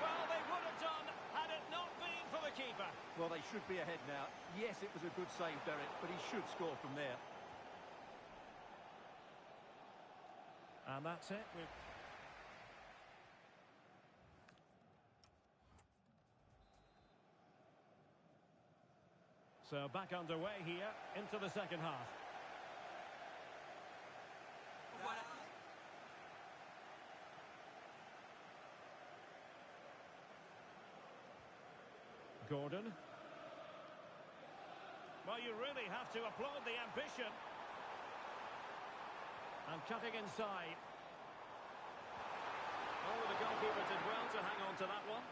[SPEAKER 1] Well, they would have done had it not been for the keeper.
[SPEAKER 5] Well, they should be ahead now. Yes, it was a good save, Derek, but he should score from there.
[SPEAKER 1] And that's it. So back underway here into the second half. Gordon. Well, you really have to applaud the ambition. And cutting inside. Oh, the goalkeeper did well to hang on to that one.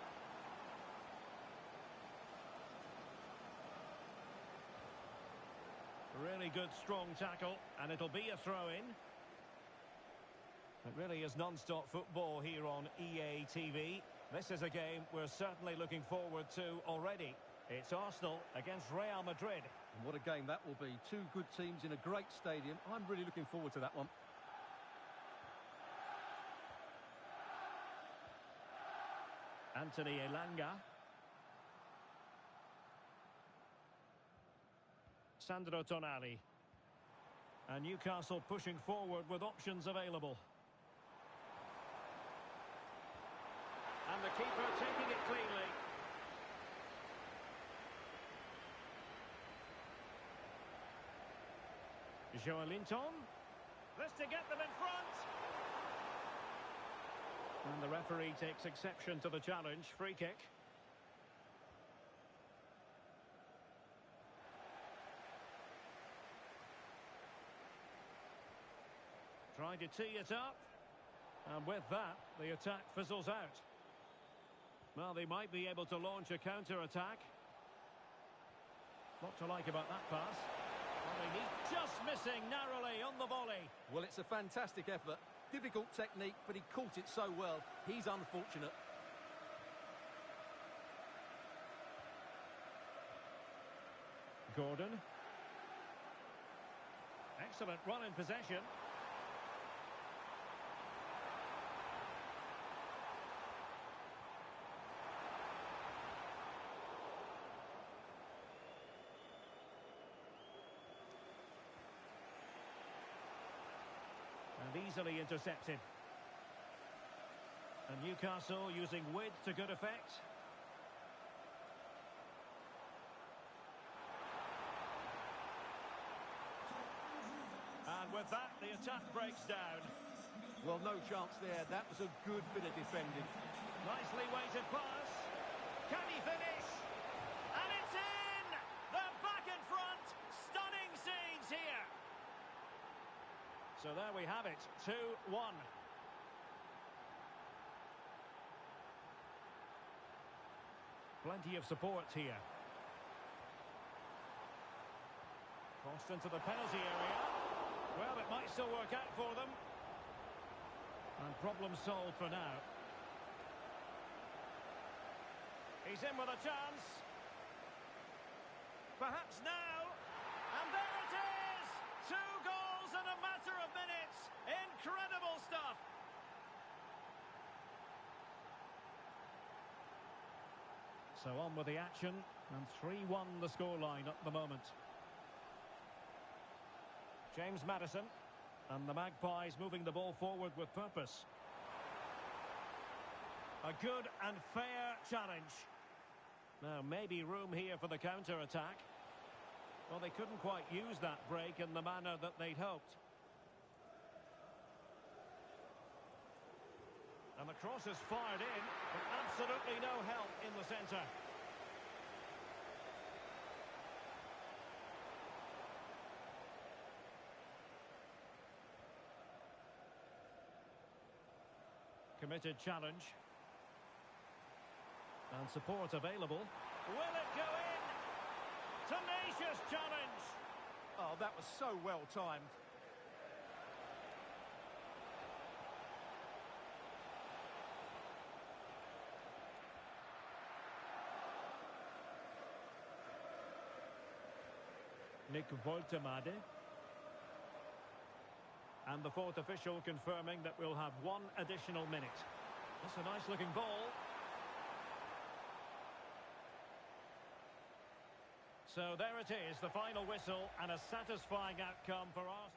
[SPEAKER 1] Really good, strong tackle, and it'll be a throw-in. It really is non-stop football here on EA TV. This is a game we're certainly looking forward to already. It's Arsenal against Real Madrid.
[SPEAKER 5] And what a game that will be. Two good teams in a great stadium. I'm really looking forward to that one.
[SPEAKER 1] Anthony Elanga. Sandro Tonali. And Newcastle pushing forward with options available. And the keeper taking it cleanly. Joelinton. This to get them in front. And the referee takes exception to the challenge. Free kick. Trying to tee it up. And with that, the attack fizzles out. Well, they might be able to launch a counter-attack. What to like about that pass? Well, they need just missing narrowly on the volley.
[SPEAKER 5] Well, it's a fantastic effort. Difficult technique, but he caught it so well. He's unfortunate.
[SPEAKER 1] Gordon. Excellent run in possession. And easily intercepted. And Newcastle using width to good effect. And with that, the attack breaks down.
[SPEAKER 5] Well, no chance there. That was a good bit of defending.
[SPEAKER 1] Nicely weighted pass. Can he finish? And it's in! They're back in front. Stunning scenes here. So there we have it, 2-1. Plenty of support here. Crossed into the penalty area. Well, it might still work out for them. And problem solved for now. He's in with a chance. Perhaps now. And there it is! 2 goals in a matter of minutes. Incredible stuff. So on with the action. And 3-1 the scoreline at the moment. James Maddison. And the Magpies moving the ball forward with purpose. A good and fair challenge. Now, maybe room here for the counter-attack. Well, they couldn't quite use that break in the manner that they'd hoped. And the cross is fired in, but absolutely no help in the centre. Committed challenge. And support available. Will it go in? Tenacious challenge.
[SPEAKER 5] Oh, that was so well timed.
[SPEAKER 1] Nick Woltemade. And the fourth official confirming that we'll have 1 additional minute. That's a nice looking ball. So there it is, the final whistle, and a satisfying outcome for Arsenal.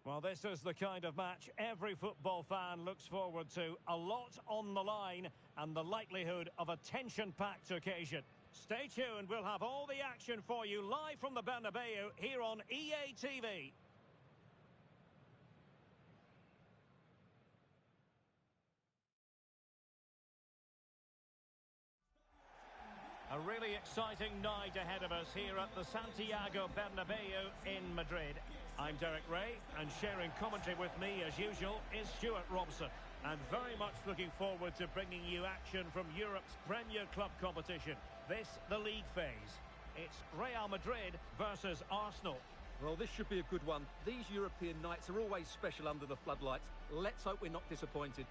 [SPEAKER 1] Well, this is the kind of match every football fan looks forward to. A lot on the line and the likelihood of a tension-packed occasion. Stay tuned, we'll have all the action for you live from the Bernabeu here on EA TV. A really exciting night ahead of us here at the Santiago Bernabeu in Madrid. I'm Derek Ray, and sharing commentary with me, as usual, is Stuart Robson. And very much looking forward to bringing you action from Europe's Premier Club competition. This, the league phase. It's Real Madrid versus Arsenal.
[SPEAKER 5] Well, this should be a good one. These European nights are always special under the floodlights. Let's hope we're not disappointed.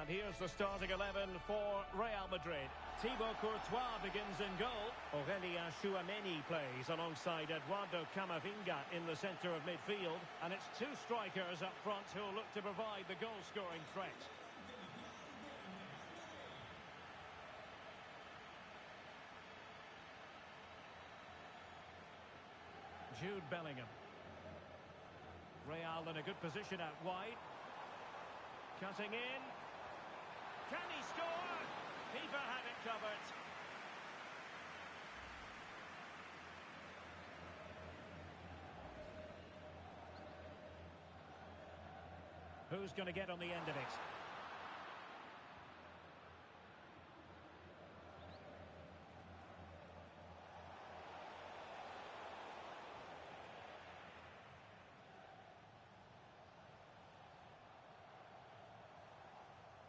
[SPEAKER 1] And here's the starting 11 for Real Madrid. Thibaut Courtois begins in goal. Aurelien Tchouameni plays alongside Eduardo Camavinga in the centre of midfield. And it's two strikers up front who'll look to provide the goal-scoring threat. Jude Bellingham. Real in a good position out wide. Cutting in. Can he score? Keeper had it covered. Who's going to get on the end of it?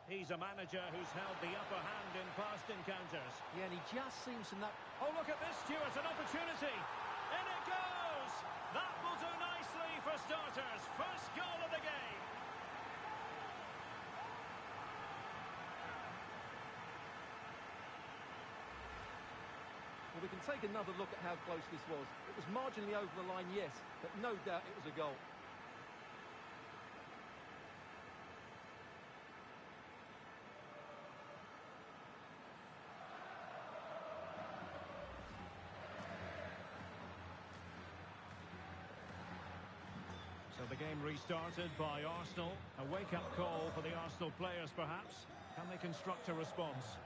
[SPEAKER 1] He's a manager who's held the upper hand in past encounters.
[SPEAKER 5] Yeah, and he just seems to know...
[SPEAKER 1] Oh, look at this, Stuart, an opportunity. In it goes! That will do nicely for starters. First goal of the game.
[SPEAKER 5] Well, we can take another look at how close this was. It was marginally over the line, yes, but no doubt it was a goal.
[SPEAKER 1] So the game restarted by Arsenal. A wake-up call for the Arsenal players, perhaps. Can they construct a response?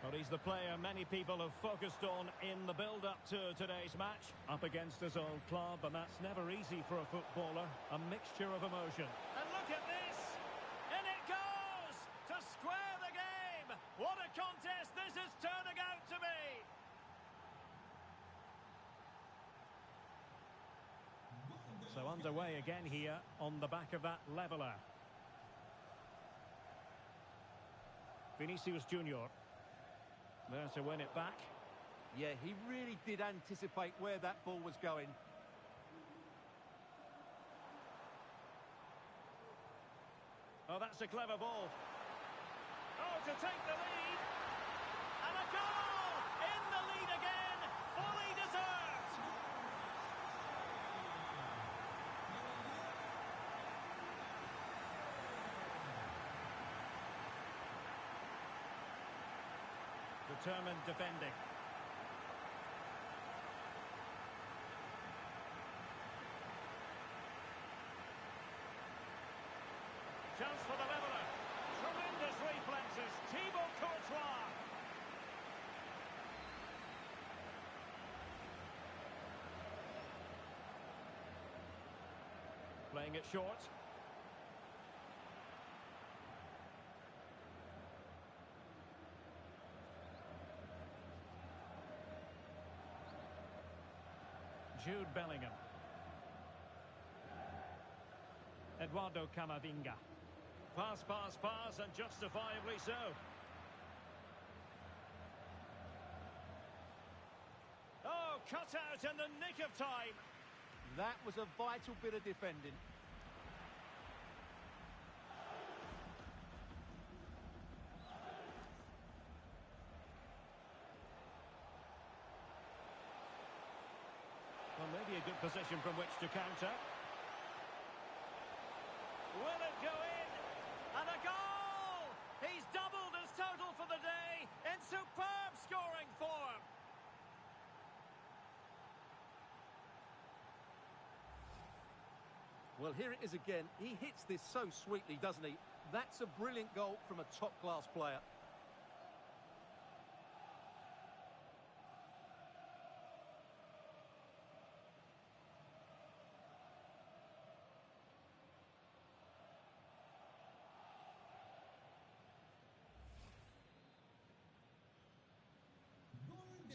[SPEAKER 1] Well, he's the player many people have focused on in the build-up to today's match. Up against his old club, and that's never easy for a footballer. A mixture of emotion. And look at this! In it goes! To square the game! What a contest this is turning out to be! So underway again here on the back of that leveller. Vinicius Junior. There to win it back.
[SPEAKER 5] Yeah, he really did anticipate where that ball was going.
[SPEAKER 1] Oh, that's a clever ball. Oh, to take the lead. And a goal! In the lead again. Fully deserved. Determined defending. Chance for the leveller. Tremendous reflexes. Thibaut Courtois. Playing it short. Jude Bellingham. Eduardo Camavinga. Pass, pass, pass, and justifiably so. Oh, cut out in the nick of time.
[SPEAKER 5] That was a vital bit of defending.
[SPEAKER 1] Well, maybe a good position from which to counter. Will it go in? And a goal! He's doubled his total for the day in superb scoring form.
[SPEAKER 5] Well, here it is again. He hits this so sweetly, doesn't he? That's a brilliant goal from a top-class player.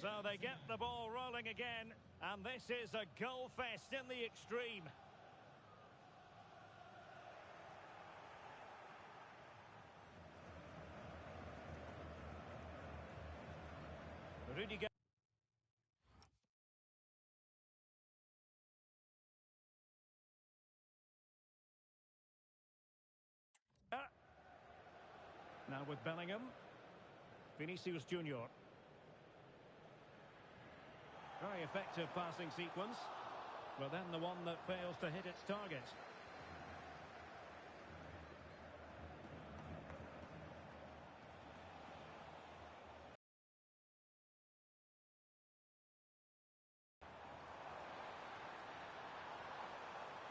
[SPEAKER 1] So they get the ball rolling again, and this is a goal fest in the extreme. Rudiger. Now with Bellingham. Vinicius Junior. Very effective passing sequence, but then the one that fails to hit its target.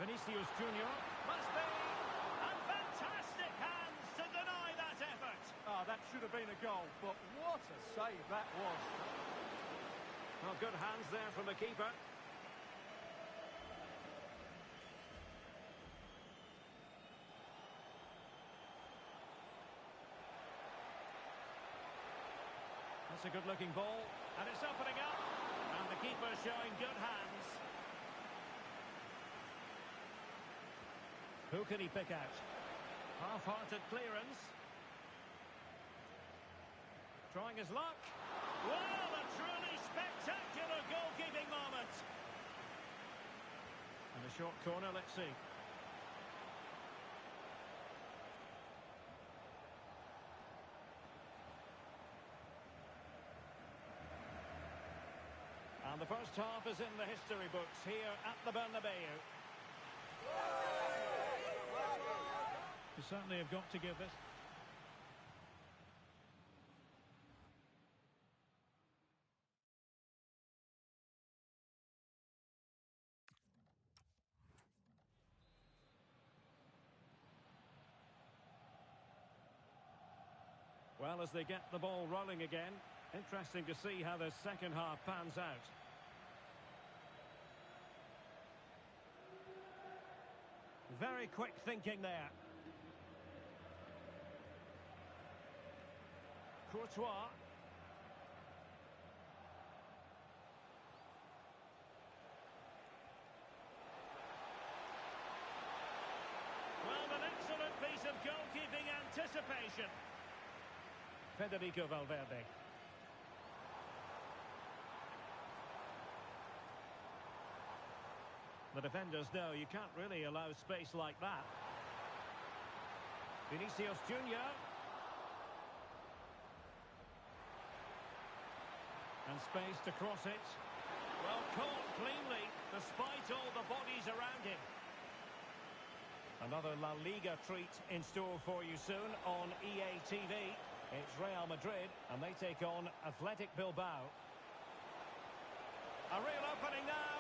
[SPEAKER 1] Vinicius Junior must be, and fantastic hands to deny that effort.
[SPEAKER 5] Ah, that should have been a goal, but what a save that was.
[SPEAKER 1] Well, good hands there from the keeper. That's a good-looking ball, and it's opening up, and the keeper showing good hands. Who can he pick out? Half-hearted clearance. Trying his luck. Well, a truly spectacular goalkeeping moment. And a short corner, let's see. And the first half is in the history books here at the Bernabeu. You certainly have got to give this. Well, as they get the ball rolling again, interesting to see how the second half pans out. Very quick thinking there. Courtois. Well, an excellent piece of goalkeeping anticipation. Federico Valverde. The defenders know you can't really allow space like that. Vinicius Junior. And space to cross it. Well, caught cleanly, despite all the bodies around him. Another La Liga treat in store for you soon on EA TV. It's Real Madrid, and they take on Athletic Bilbao. A real opening now.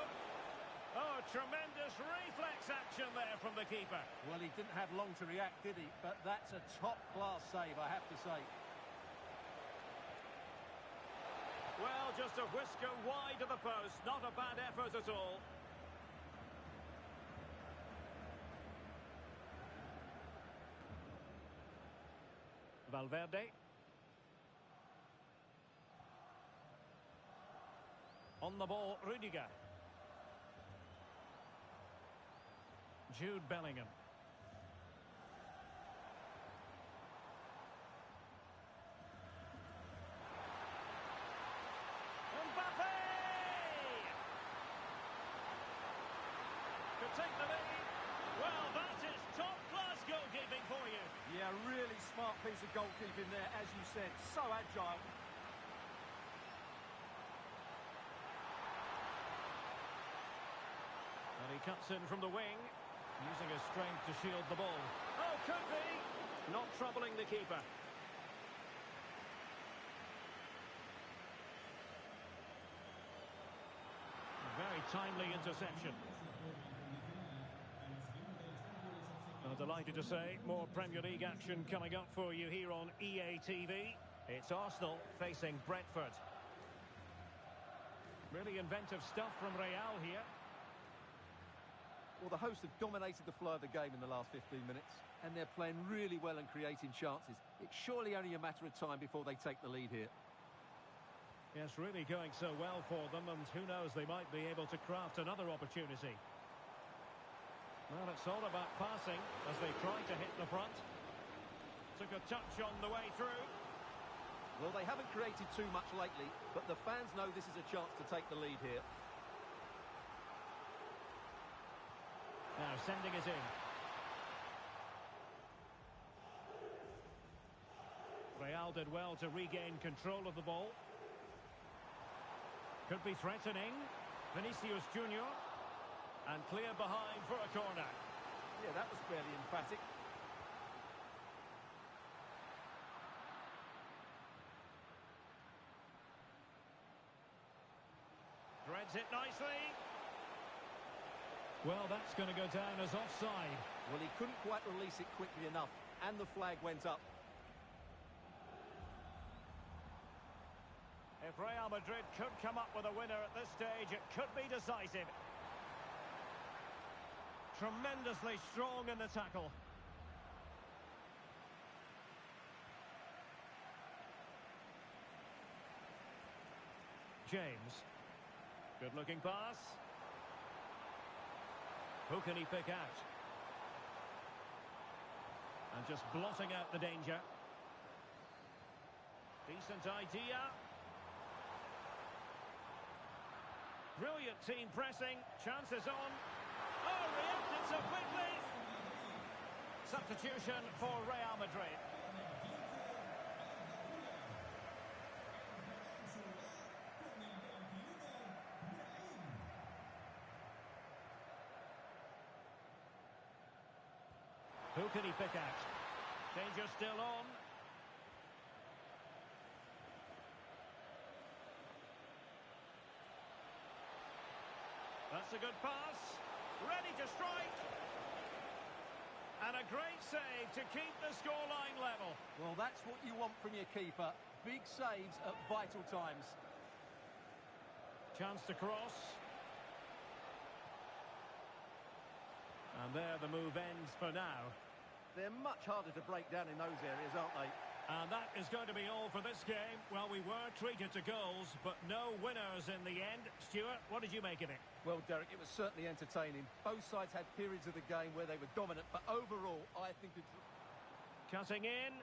[SPEAKER 1] Oh, tremendous reflex action there from the keeper.
[SPEAKER 5] Well, he didn't have long to react, did he? But that's a top-class save, I have to say.
[SPEAKER 1] Well, just a whisker wide of the post. Not a bad effort at all. Valverde. On the ball, Rudiger. Jude Bellingham. take the lead. Well, that is top-class goalkeeping for you.
[SPEAKER 5] Yeah, really smart piece of goalkeeping there, as you said. So agile.
[SPEAKER 1] And he cuts in from the wing, using his strength to shield the ball. Oh, could be. Not troubling the keeper. Very timely interception. Well, delighted to say, more Premier League action coming up for you here on EA TV. It's Arsenal facing Brentford. Really inventive stuff from Real here.
[SPEAKER 5] Well, the hosts have dominated the flow of the game in the last 15 minutes, and they're playing really well and creating chances. It's surely only a matter of time before they take the lead here.
[SPEAKER 1] Yes, really going so well for them, and who knows, they might be able to craft another opportunity. Well, it's all about passing as they try to hit the front. Took a touch on the way through.
[SPEAKER 5] Well, they haven't created too much lately, but the fans know this is a chance to take the lead here.
[SPEAKER 1] Now sending it in. Real did well to regain control of the ball. Could be threatening. Vinicius Junior. And clear behind for a corner.
[SPEAKER 5] Yeah, that was fairly emphatic.
[SPEAKER 1] Threads it nicely. Well, that's going to go down as offside.
[SPEAKER 5] Well, he couldn't quite release it quickly enough, and the flag went up.
[SPEAKER 1] If Real Madrid could come up with a winner at this stage, it could be decisive. Tremendously strong in the tackle. James. Good-looking pass. Who can he pick out? And just blotting out the danger. Decent idea. Brilliant team pressing. Chances on. Oh, reacted so quickly. Substitution for Real Madrid. Who can he pick out? Danger still on. That's a good pass. Ready to strike. And a great save to keep the scoreline level.
[SPEAKER 5] Well, that's what you want from your keeper. Big saves at vital times.
[SPEAKER 1] Chance to cross. And there the move ends for now.
[SPEAKER 5] They're much harder to break down in those areas, aren't they?
[SPEAKER 1] And that is going to be all for this game. Well, we were treated to goals, but no winners in the end. Stuart, what did you make of it?
[SPEAKER 5] Well, Derek, it was certainly entertaining. Both sides had periods of the game where they were dominant, but overall, I think it's...
[SPEAKER 1] Cutting in.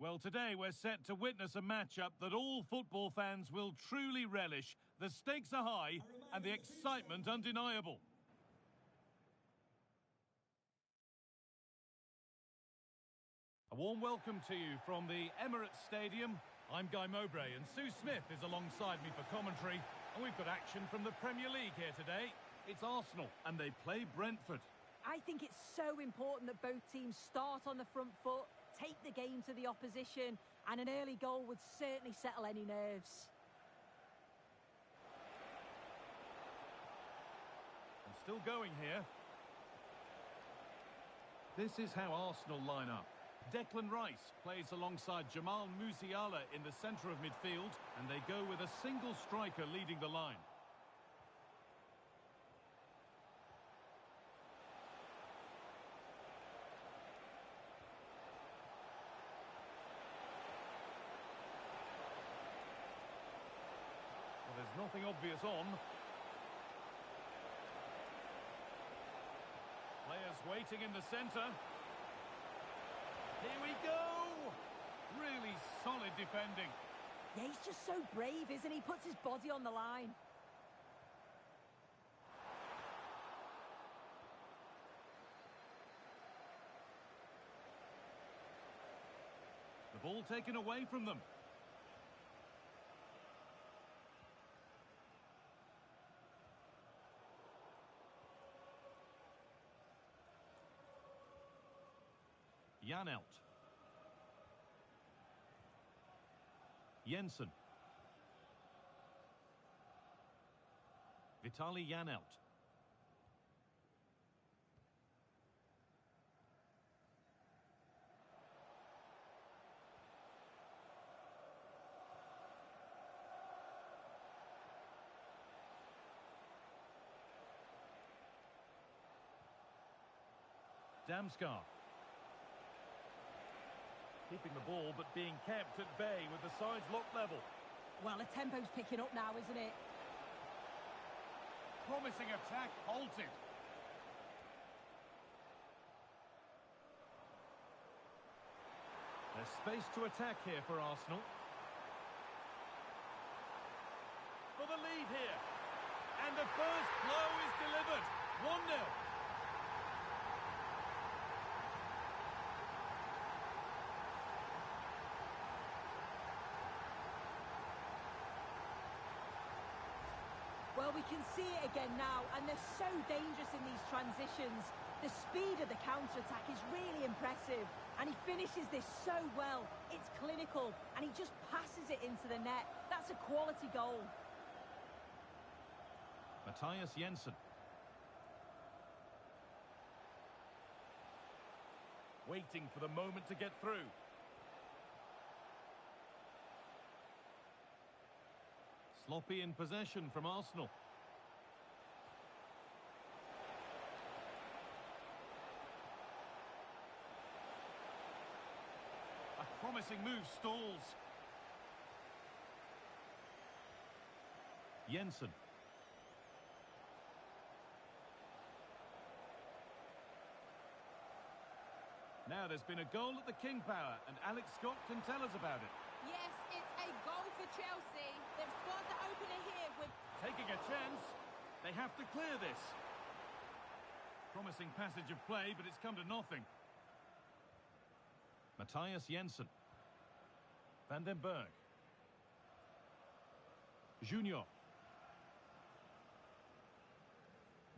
[SPEAKER 4] Well, today we're set to witness a matchup that all football fans will truly relish. The stakes are high and the excitement undeniable. A warm welcome to you from the Emirates Stadium. I'm Guy Mowbray and Sue Smith is alongside me for commentary. And we've got action from the Premier League here today. It's Arsenal and they play Brentford.
[SPEAKER 2] I think it's so important that both teams start on the front foot, take the game to the opposition, and an early goal would certainly settle any nerves.
[SPEAKER 4] And still going here. This is how Arsenal line up. Declan Rice plays alongside Jamal Musiala in the centre of midfield, and they go with a single striker leading the line. Well, there's nothing obvious on. Players waiting in the centre. Here we go! Really solid defending.
[SPEAKER 2] Yeah, he's just so brave, isn't he? Puts his body on the line.
[SPEAKER 4] The ball taken away from them. Janelt. Jensen. Vitaly Janelt. Damskar. Keeping the ball, but being kept at bay with the sides locked level.
[SPEAKER 2] Well, the tempo's picking up now, isn't it?
[SPEAKER 4] Promising attack halted. There's space to attack here for Arsenal. For the lead here. And the first blow is delivered. 1-0.
[SPEAKER 2] Well, we can see it again now, and they're so dangerous in these transitions. The speed of the counter-attack is really impressive, and he finishes this so well. It's clinical, and he just passes it into the net. That's a quality goal.
[SPEAKER 4] Matthias Jensen. Waiting for the moment to get through. Sloppy in possession from Arsenal. A promising move stalls. Jensen. Now there's been a goal at the King Power, and Alex Scott can tell us about it.
[SPEAKER 6] Yes, it's a goal for Chelsea. They've scored the opener here with...
[SPEAKER 4] Taking a chance. They have to clear this. Promising passage of play, but it's come to nothing. Matthias Jensen. Van den Berg. Junior.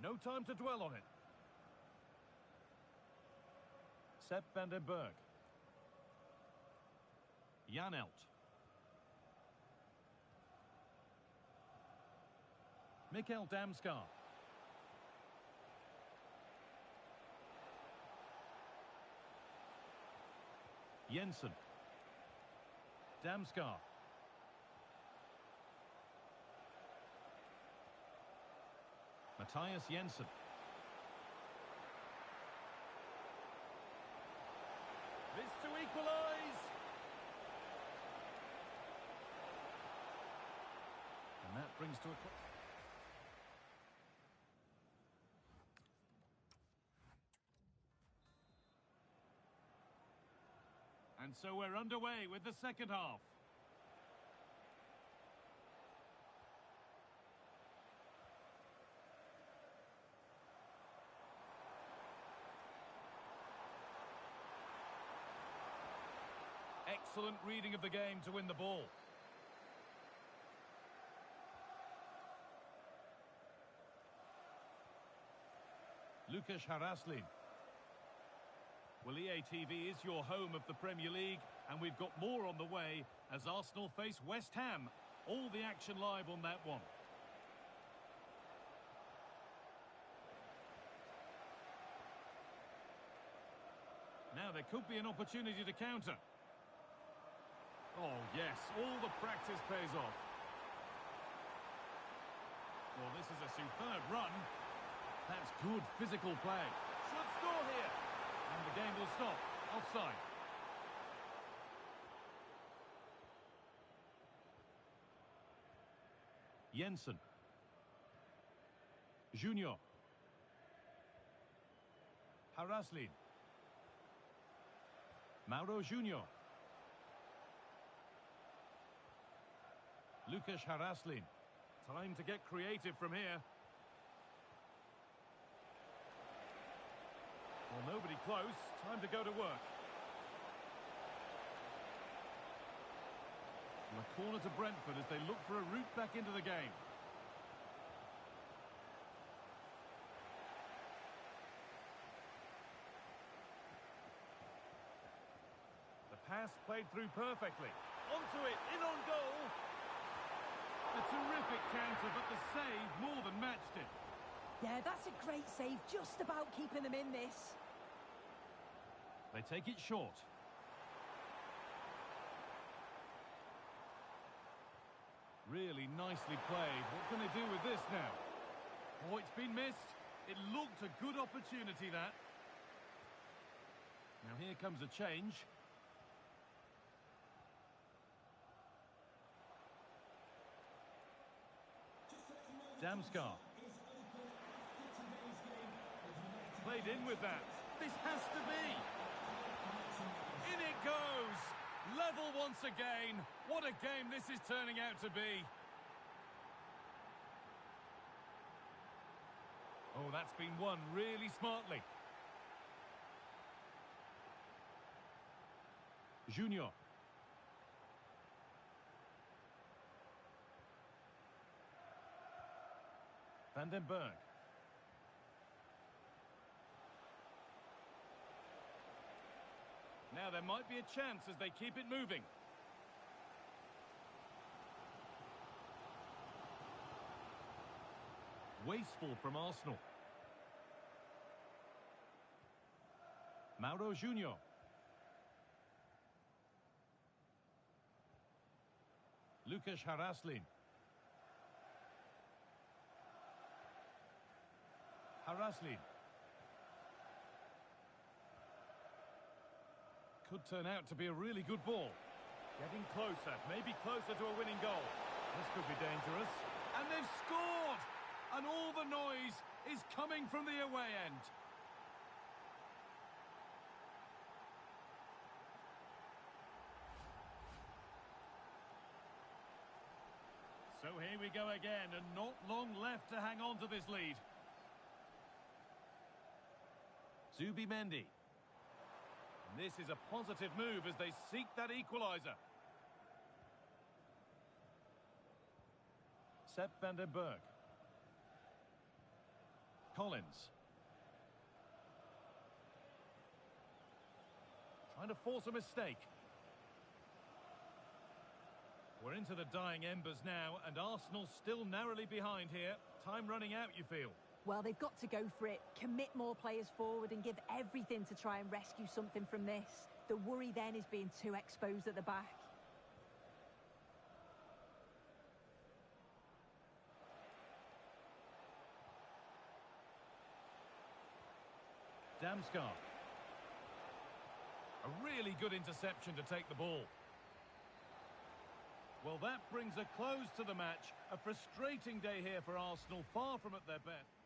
[SPEAKER 4] No time to dwell on it. Sepp van den Berg. Janelt. Mikkel Damskar. Jensen. Damskar. Matthias Jensen. This to equalise. And that brings to a... And And so we're underway with the second half. Excellent reading of the game to win the ball. Lukas Haraslin. Well, EA TV is your home of the Premier League, and we've got more on the way as Arsenal face West Ham. All the action live on that one. Now there could be an opportunity to counter. Oh, yes, all the practice pays off. Well, this is a superb run. That's good physical play. Should score here. And the game will stop. Offside. Jensen. Junior. Haraslin. Mauro Junior. Lukas Haraslin. Time to get creative from here. Well, nobody close. Time to go to work. And a corner to Brentford as they look for a route back into the game. The pass played through perfectly. Onto it, in on goal. A terrific counter, but the save more than matched it.
[SPEAKER 2] Yeah, that's a great save, just about keeping them in this.
[SPEAKER 4] They take it short. Really nicely played. What can they do with this now? Oh, it's been missed. It looked a good opportunity, that. Now here comes a change. Damskar. Played in with that. This has to be. In it goes. Level once again. What a game this is turning out to be. Oh, that's been won really smartly. Junior. Van den Berg. Now there might be a chance as they keep it moving. Wasteful from Arsenal. Mauro Junior. Lukas Haraslin. Haraslin. Could turn out to be a really good ball. Getting closer, maybe closer to a winning goal. This could be dangerous. And they've scored! And all the noise is coming from the away end. So here we go again, and not long left to hang on to this lead. Zubimendi. This is a positive move as they seek that equaliser. Sepp van den Berg. Collins. Trying to force a mistake. We're into the dying embers now, and Arsenal still narrowly behind here. Time running out, you feel?
[SPEAKER 2] Well, they've got to go for it, commit more players forward and give everything to try and rescue something from this. The worry then is being too exposed at the back.
[SPEAKER 4] Damskar. A really good interception to take the ball. Well, that brings a close to the match. A frustrating day here for Arsenal, far from at their best.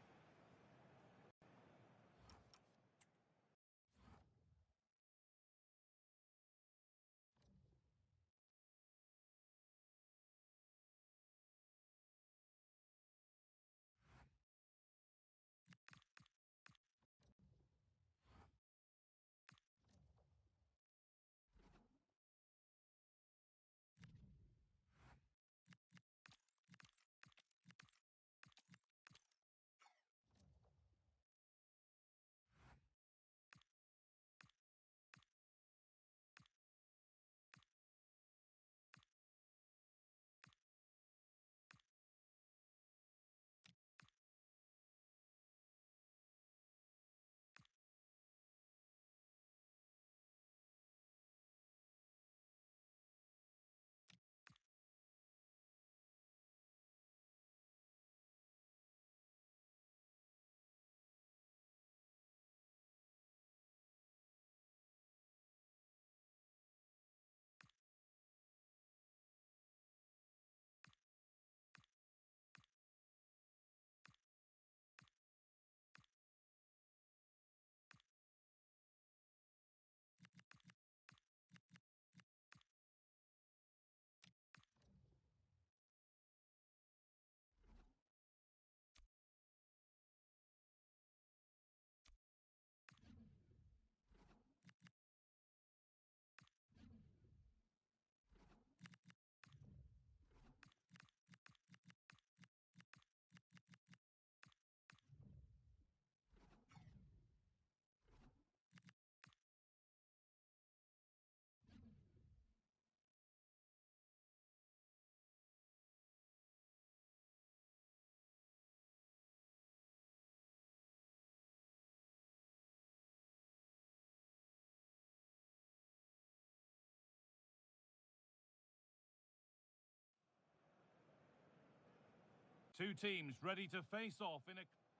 [SPEAKER 4] Two teams ready to face off in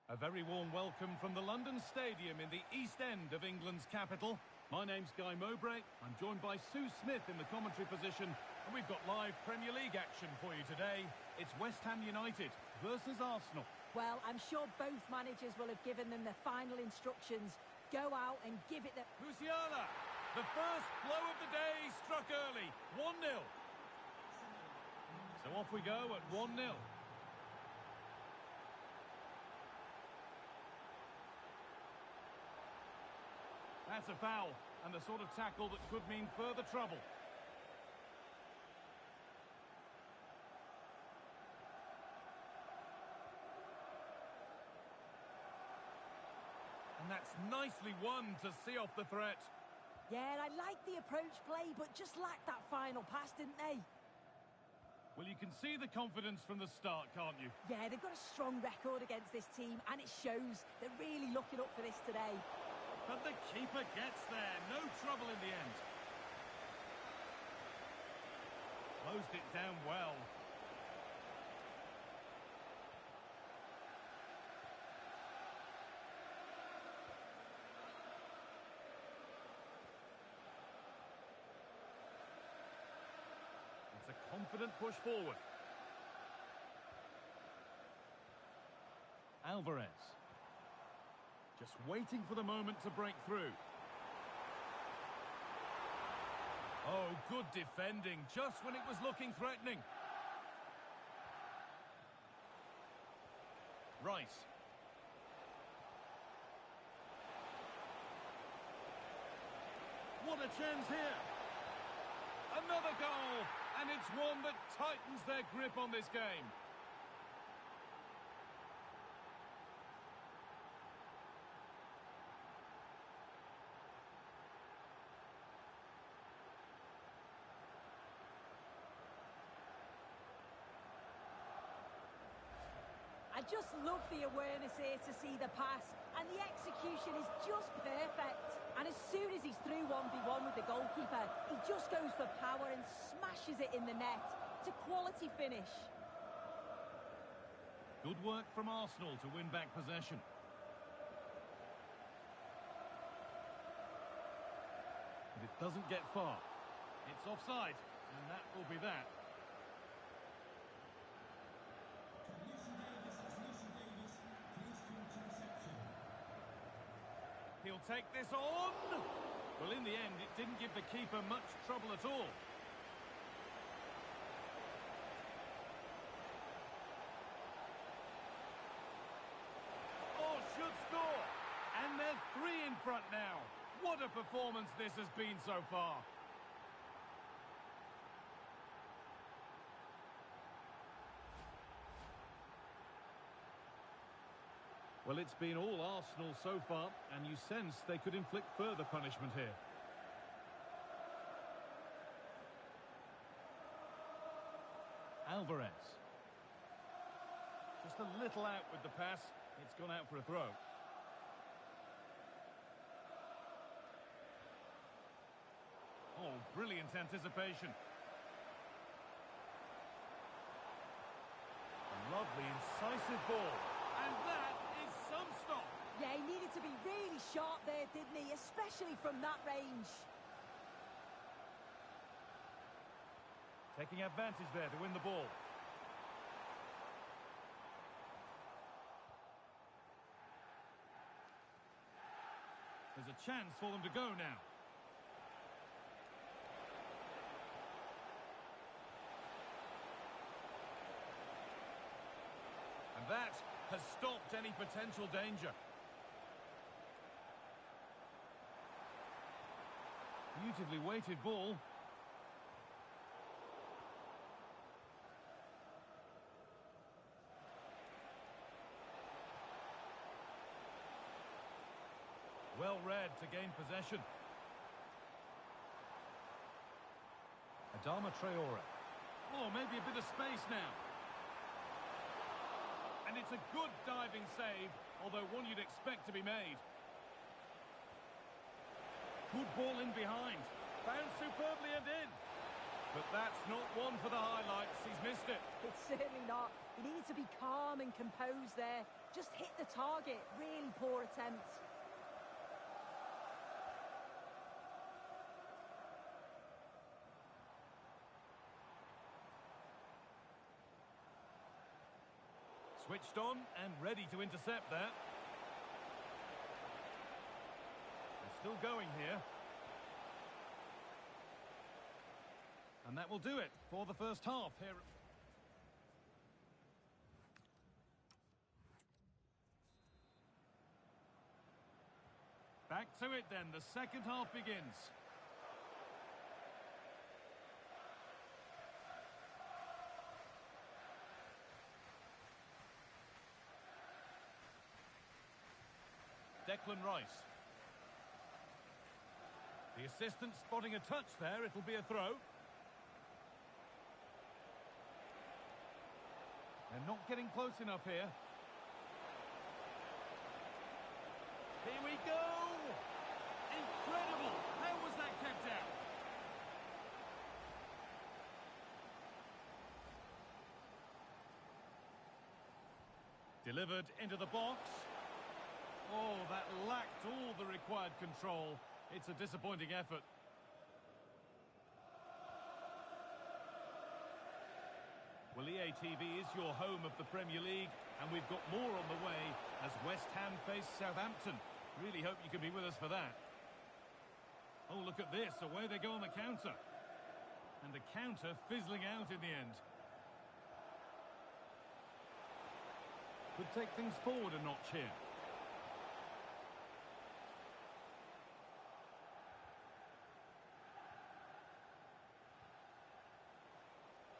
[SPEAKER 4] a very warm welcome from the London Stadium in the East End of England's capital. My name's Guy Mowbray. I'm joined by Sue Smith in the commentary position, and we've got live Premier League action for you today. It's West Ham United versus Arsenal.
[SPEAKER 2] Well, I'm sure both managers will have given them their final instructions. Go out and give it the...
[SPEAKER 4] Musiala, the first blow of the day, struck early, 1-0. So off we go at 1-0. That's a foul, and the sort of tackle that could mean further trouble. And that's nicely won to see off the threat.
[SPEAKER 2] Yeah, I like the approach play, but just lacked that final pass, didn't they?
[SPEAKER 4] Well, you can see the confidence from the start, can't you?
[SPEAKER 2] Yeah, they've got a strong record against this team, and it shows. They're really looking up for this today.
[SPEAKER 4] But the keeper gets there. No trouble in the end. Closed it down well. It's a confident push forward. Alvarez. Just waiting for the moment to break through. Oh, good defending, just when it was looking threatening. Rice. What a chance here. Another goal, and it's one that tightens their grip on this game.
[SPEAKER 2] I just love the awareness here to see the pass, and the execution is just perfect. And as soon as he's through 1v1 with the goalkeeper, he just goes for power and smashes it in the net. It's a quality finish.
[SPEAKER 4] Good work from Arsenal to win back possession. But it doesn't get far. It's offside, and that will be that. He'll take this on. Well, in the end, it didn't give the keeper much trouble at all. Oh, should score. And they're 3 in front now. What a performance this has been so far. Well, it's been all Arsenal so far, and you sense they could inflict further punishment here. Alvarez. Just a little out with the pass. It's gone out for a throw. Oh, brilliant anticipation. A lovely, incisive ball. And that is some stop.
[SPEAKER 2] Yeah, he needed to be really sharp there, didn't he? Especially from that range.
[SPEAKER 4] Taking advantage there to win the ball. There's a chance for them to go now. And that has stopped any potential danger. Beautifully weighted ball. Well read to gain possession. Adama Traore. Oh, maybe a bit of space now. And it's a good diving save, although one you'd expect to be made. Good ball in behind. Found superbly and in. But that's not one for the highlights. He's missed it.
[SPEAKER 2] It's certainly not. He needed to be calm and composed there. Just hit the target. Really poor attempt.
[SPEAKER 4] Switched on and ready to intercept that. They're still going here. And that will do it for the first half here. Back to it then, the second half begins. Declan Rice. The assistant spotting a touch there, it'll be a throw. They're not getting close enough here. Here we go! Incredible! How was that kept out? Delivered into the box. Oh, that lacked all the required control. It's a disappointing effort. Well, EA TV is your home of the Premier League, and we've got more on the way as West Ham face Southampton. Really hope you can be with us for that. Oh, look at this. Away they go on the counter. And the counter fizzling out in the end. Could take things forward a notch here.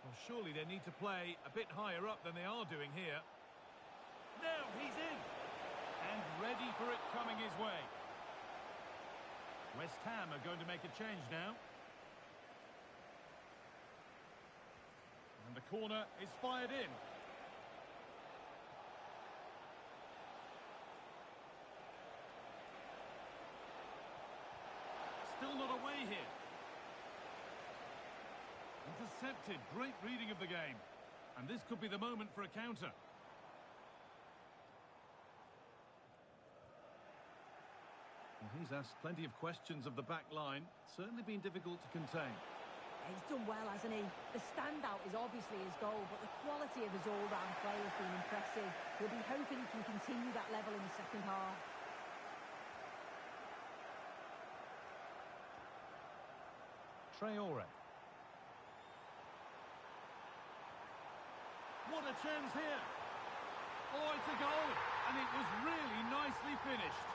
[SPEAKER 4] Well, surely they need to play a bit higher up than they are doing here. Now he's in. And ready for it coming his way. West Ham are going to make a change now. And the corner is fired in. Still not away here. Intercepted. Great reading of the game. And this could be the moment for a counter. Well, he's asked plenty of questions of the back line. Certainly been difficult to contain.
[SPEAKER 2] He's done well, hasn't he? The standout is obviously his goal, but the quality of his all-round play has been impressive. He'll be hoping he can continue that level in the second half.
[SPEAKER 4] Traore. What a chance here. Oh, it's a goal. And it was really nicely finished.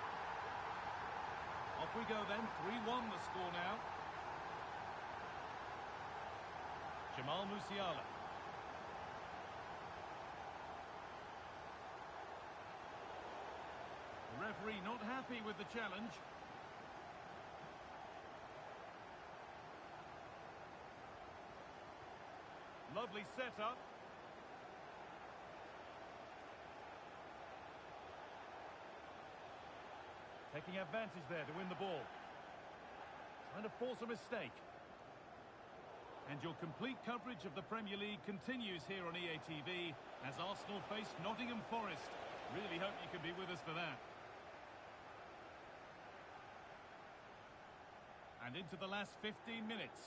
[SPEAKER 4] Off we go then. 3-1 the score now. Jamal Musiala. The referee not happy with the challenge. Lovely setup. Taking advantage there to win the ball. Trying to force a mistake. And your complete coverage of the Premier League continues here on EA TV as Arsenal face Nottingham Forest. Really hope you can be with us for that. And into the last 15 minutes.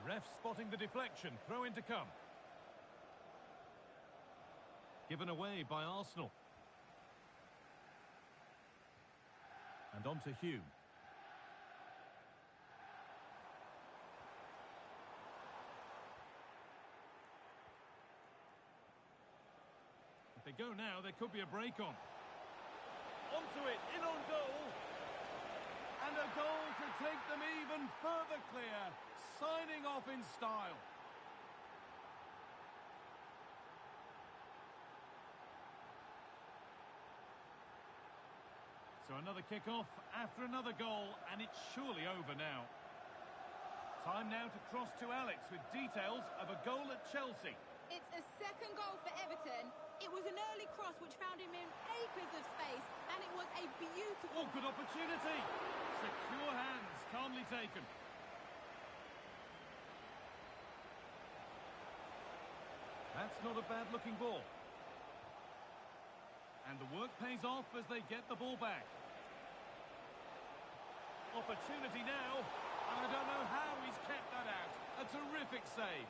[SPEAKER 4] The ref spotting the deflection. Throw in to come. Given away by Arsenal. And on to Hume. If they go now, there could be a break on. Onto it, in on goal. And a goal to take them even further clear. Signing off in style. So another kick-off after another goal, and it's surely over now. Time now to cross to Alex with details of a goal at Chelsea.
[SPEAKER 6] It's a second goal for Everton. It was an early cross which found him in acres of space, and it was a beautiful...
[SPEAKER 4] Oh, good opportunity. Secure hands, calmly taken. That's not a bad-looking ball. And the work pays off as they get the ball back. Opportunity now. And I don't know how he's kept that out. A terrific save.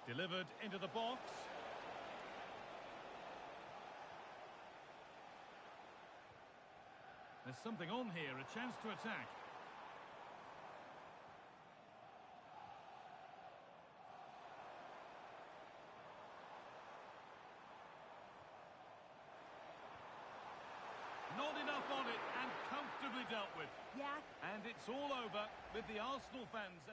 [SPEAKER 4] Delivered into the box. There's something on here, a chance to attack. Not enough on it and comfortably dealt with.
[SPEAKER 2] Yeah.
[SPEAKER 4] And it's all over with the Arsenal fans.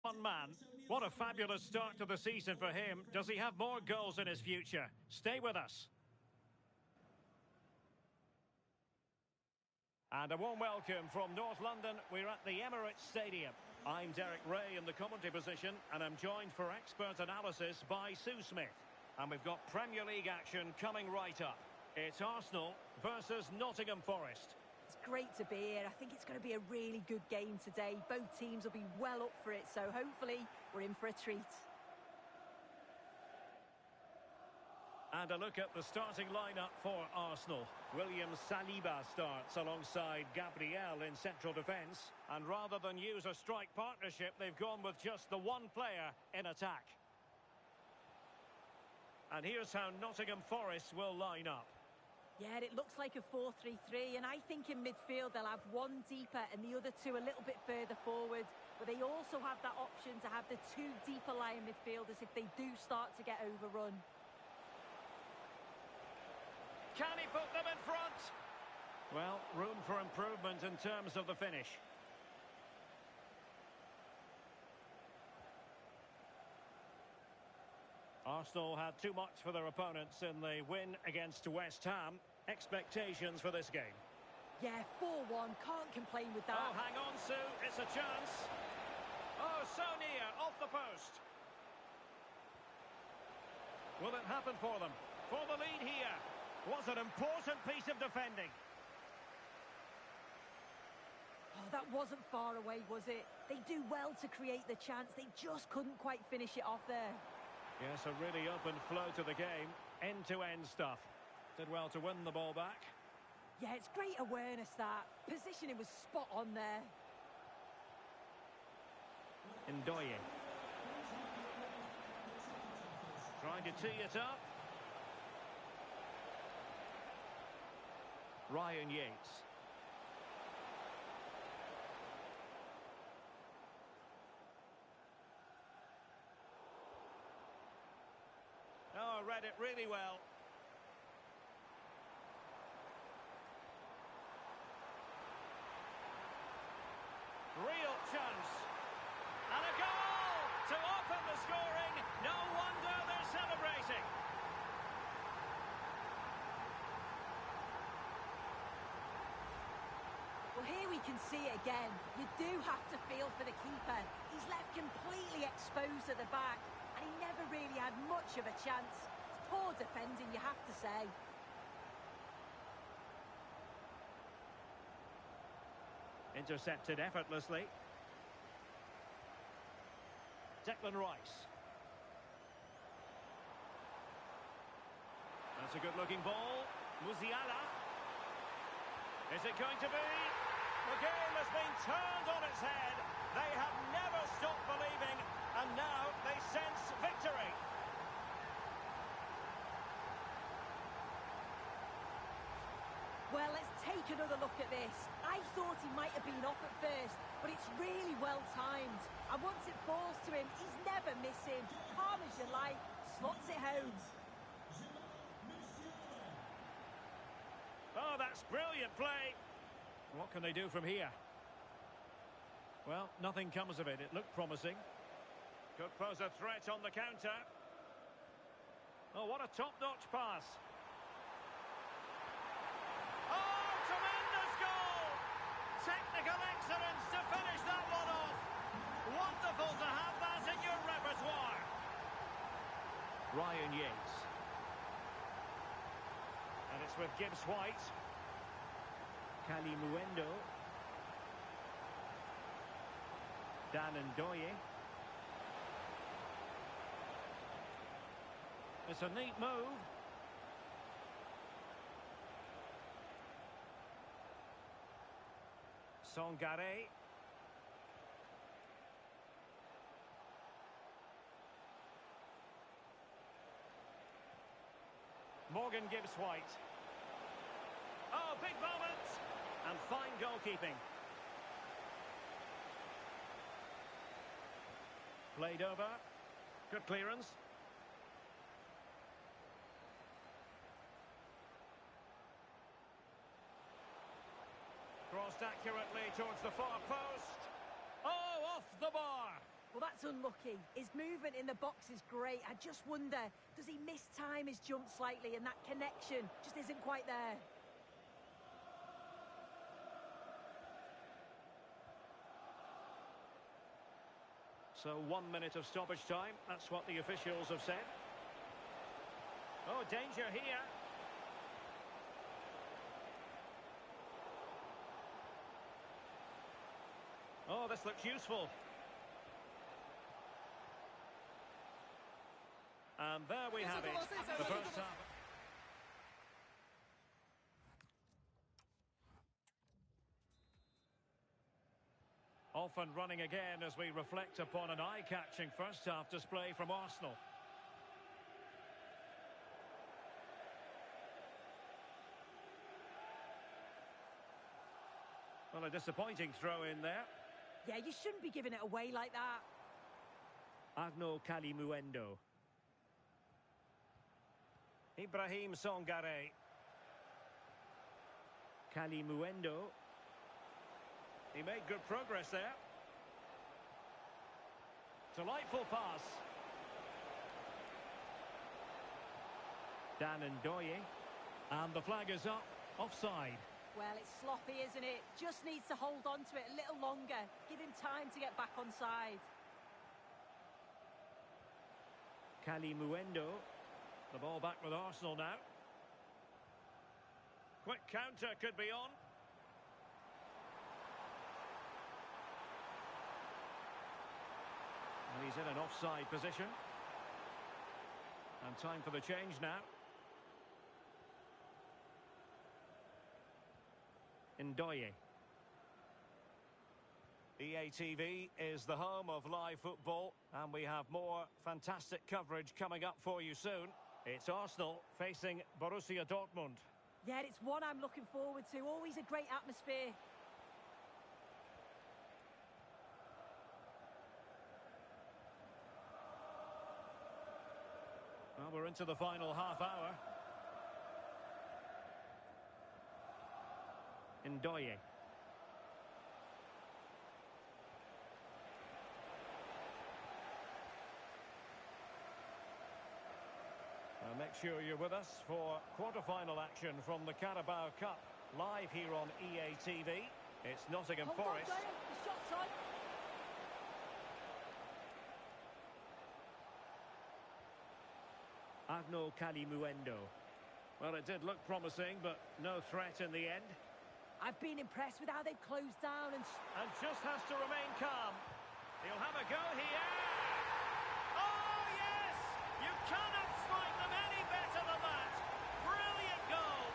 [SPEAKER 1] One man. What a fabulous start to the season for him. Does he have more goals in his future? Stay with us. And a warm welcome from North London. We're at the Emirates Stadium. I'm Derek Ray in the commentary position, and I'm joined for expert analysis by Sue Smith. And we've got Premier League action coming right up. It's Arsenal versus Nottingham Forest.
[SPEAKER 2] It's great to be here. I think it's going to be a really good game today. Both teams will be well up for it, so hopefully we're in for a treat.
[SPEAKER 1] And a look at the starting lineup for Arsenal. William Saliba starts alongside Gabriel in central defence. And rather than use a strike partnership, they've gone with just the one player in attack. And here's how Nottingham Forest will line up.
[SPEAKER 2] Yeah, it looks like a 4-3-3, and I think in midfield they'll have one deeper and the other two a little bit further forward. But they also have that option to have the two deeper lying midfielders if they do start to get overrun.
[SPEAKER 1] Can he put them in front? Well, room for improvement in terms of the finish. Arsenal had too much for their opponents in the win against West Ham. Expectations for this game?
[SPEAKER 2] Yeah, 4-1. Can't complain with that.
[SPEAKER 1] Oh, hang on, Sue. It's a chance. Oh, so near. Off the post. Will it happen for them? For the lead here. Was an important piece of defending.
[SPEAKER 2] Oh, that wasn't far away, was it? They do well to create the chance. They just couldn't quite finish it off there.
[SPEAKER 1] Yes, a really open flow to the game. End-to-end stuff. Did well to win the ball back.
[SPEAKER 2] Yeah, it's great awareness, that. Positioning was spot on there.
[SPEAKER 1] Ndoye. Trying to tee it up. Ryan Yates. Oh, read it really well. Real chance. And a goal to open the scoring. No wonder they're celebrating.
[SPEAKER 2] Well, here we can see it again. You do have to feel for the keeper. He's left completely exposed at the back, and he never really had much of a chance. It's poor defending, you have to say.
[SPEAKER 1] Intercepted effortlessly. Declan Rice. That's a good-looking ball. Musiala. Is it going to be? The game has been turned on its head. They have never stopped believing, and now they sense victory.
[SPEAKER 2] Well, let's take another look at this. I thought he might have been off at first, but it's really well timed. And once it falls to him, he's never missing. Calm as you like, slots it home.
[SPEAKER 1] Oh, that's brilliant play. What can they do from here? Well, nothing comes of it. It looked promising. Could pose a threat on the counter. Oh, what a top-notch pass. Oh, tremendous goal! Technical excellence to finish that one off. Wonderful to have that in your repertoire. Ryan Yates. And it's with Gibbs White. Kali Muendo. Dan Ndoye. It's a neat move. Sangare. Morgan Gibbs White. Oh, big moment! And fine goalkeeping. Played over. Good clearance. Crossed accurately towards the far post. Oh, off the bar!
[SPEAKER 2] Well, that's unlucky. His movement in the box is great. I just wonder, does he mistime his jump slightly and that connection just isn't quite there?
[SPEAKER 1] So 1 minute of stoppage time. That's what the officials have said. Oh, danger here. Oh, this looks useful. And there we have it. The first half. Off and running again as we reflect upon an eye-catching first-half display from Arsenal. Well, a disappointing throw in there.
[SPEAKER 2] Yeah, you shouldn't be giving it away like that.
[SPEAKER 1] Arnaud Kalimuendo. Ibrahim Sangare. Kalimuendo. He made good progress there. Delightful pass. Dan Ndoye. And the flag is up. Offside.
[SPEAKER 2] Well, it's sloppy, isn't it? Just needs to hold on to it a little longer. Give him time to get back on side.
[SPEAKER 1] Kalimuendo. The ball back with Arsenal now. quick counter could be on. And he's in an offside position. And time for the change now. Ndoye. EA TV is the home of live football, and we have more fantastic coverage coming up for you soon. It's Arsenal facing Borussia Dortmund.
[SPEAKER 2] Yeah, it's one I'm looking forward to. Always a great atmosphere.
[SPEAKER 1] Well, we're into the final half hour. Ndoye. Make sure you're with us for quarter-final action from the Carabao Cup, live here on EA TV. It's Nottingham Forest.
[SPEAKER 2] Hold on, Graham. The shot's on.
[SPEAKER 1] Agno Kalimuendo. Well, it did look promising, but no threat in the end.
[SPEAKER 2] I've been impressed with how they've closed down and
[SPEAKER 1] Just has to remain calm. He'll have a go here. Oh, yes! You cannot strike them any better than that. Brilliant goal.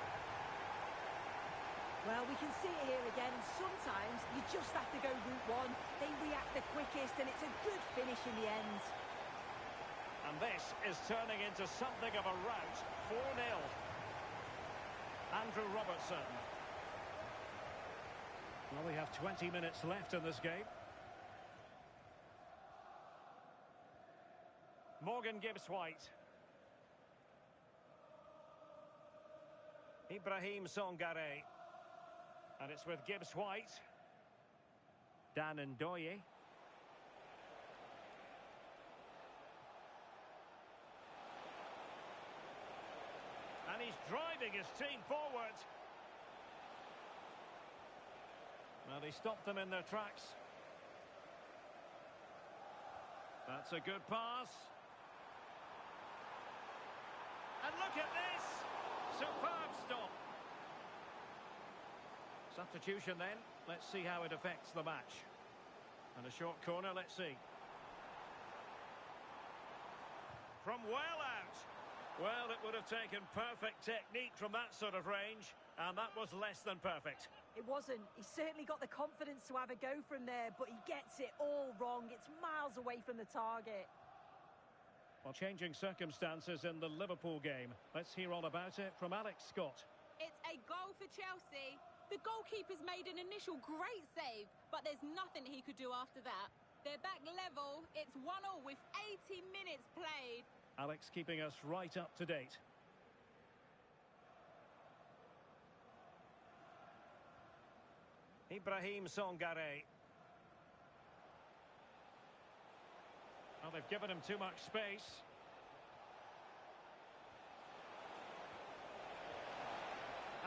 [SPEAKER 2] Well, we can see it here again, and sometimes you just have to go route one. They react the quickest, and it's a good finish in the end.
[SPEAKER 1] And this is turning into something of a rout. 4-0. Andrew Robertson. Well, we have 20 minutes left in this game. Morgan Gibbs-White. Ibrahim Songare. And it's with Gibbs-White. Dan Ndoye. And he's driving his team forward. Well, they stopped them in their tracks. That's a good pass. And look at this! Superb stop. Substitution then. Let's see how it affects the match. And a short corner, let's see. From well out. Well, it would have taken perfect technique from that sort of range, and that was less than perfect.
[SPEAKER 2] It wasn't. He certainly got the confidence to have a go from there, but he gets it all wrong. It's miles away from the target.
[SPEAKER 1] Well, changing circumstances in the Liverpool game. Let's hear all about it from Alex Scott.
[SPEAKER 6] It's a goal for Chelsea. The goalkeeper's made an initial great save, but there's nothing he could do after that. They're back level. It's 1-1 with 80 minutes played.
[SPEAKER 1] Alex keeping us right up to date. Ibrahim Songare. Well, they've given him too much space.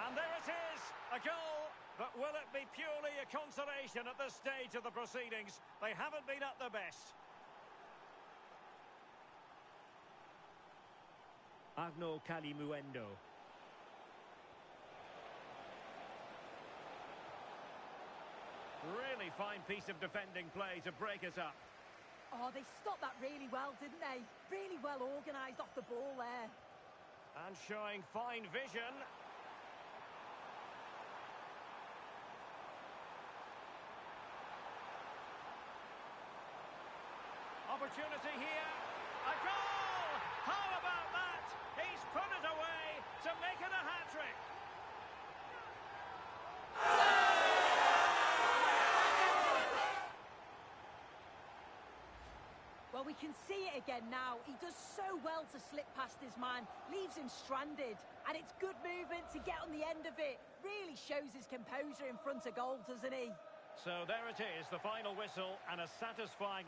[SPEAKER 1] And there it is, a goal. But will it be purely a consolation at this stage of the proceedings? They haven't been at their best. Agno Kalimuendo. Really fine piece of defending play to break it up.
[SPEAKER 2] Oh, they stopped that really well, didn't they? Really well organised off the ball there.
[SPEAKER 1] And showing fine vision. Opportunity here. A goal! How about that? He's put it away to make it a hat-trick.
[SPEAKER 2] Well, we can see it again now. He does so well to slip past his man, leaves him stranded. And it's good movement to get on the end of it. Really shows his composure in front of goal, doesn't he?
[SPEAKER 1] So there it is, the final whistle, and a satisfying...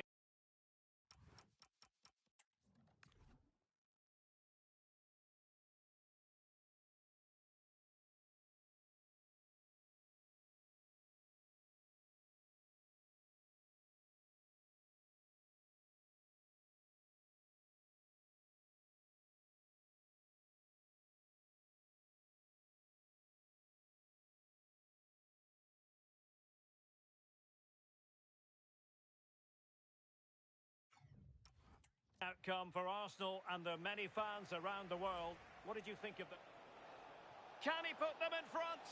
[SPEAKER 1] Outcome for Arsenal and their many fans around the world. What did you think of the... Can he put them in front?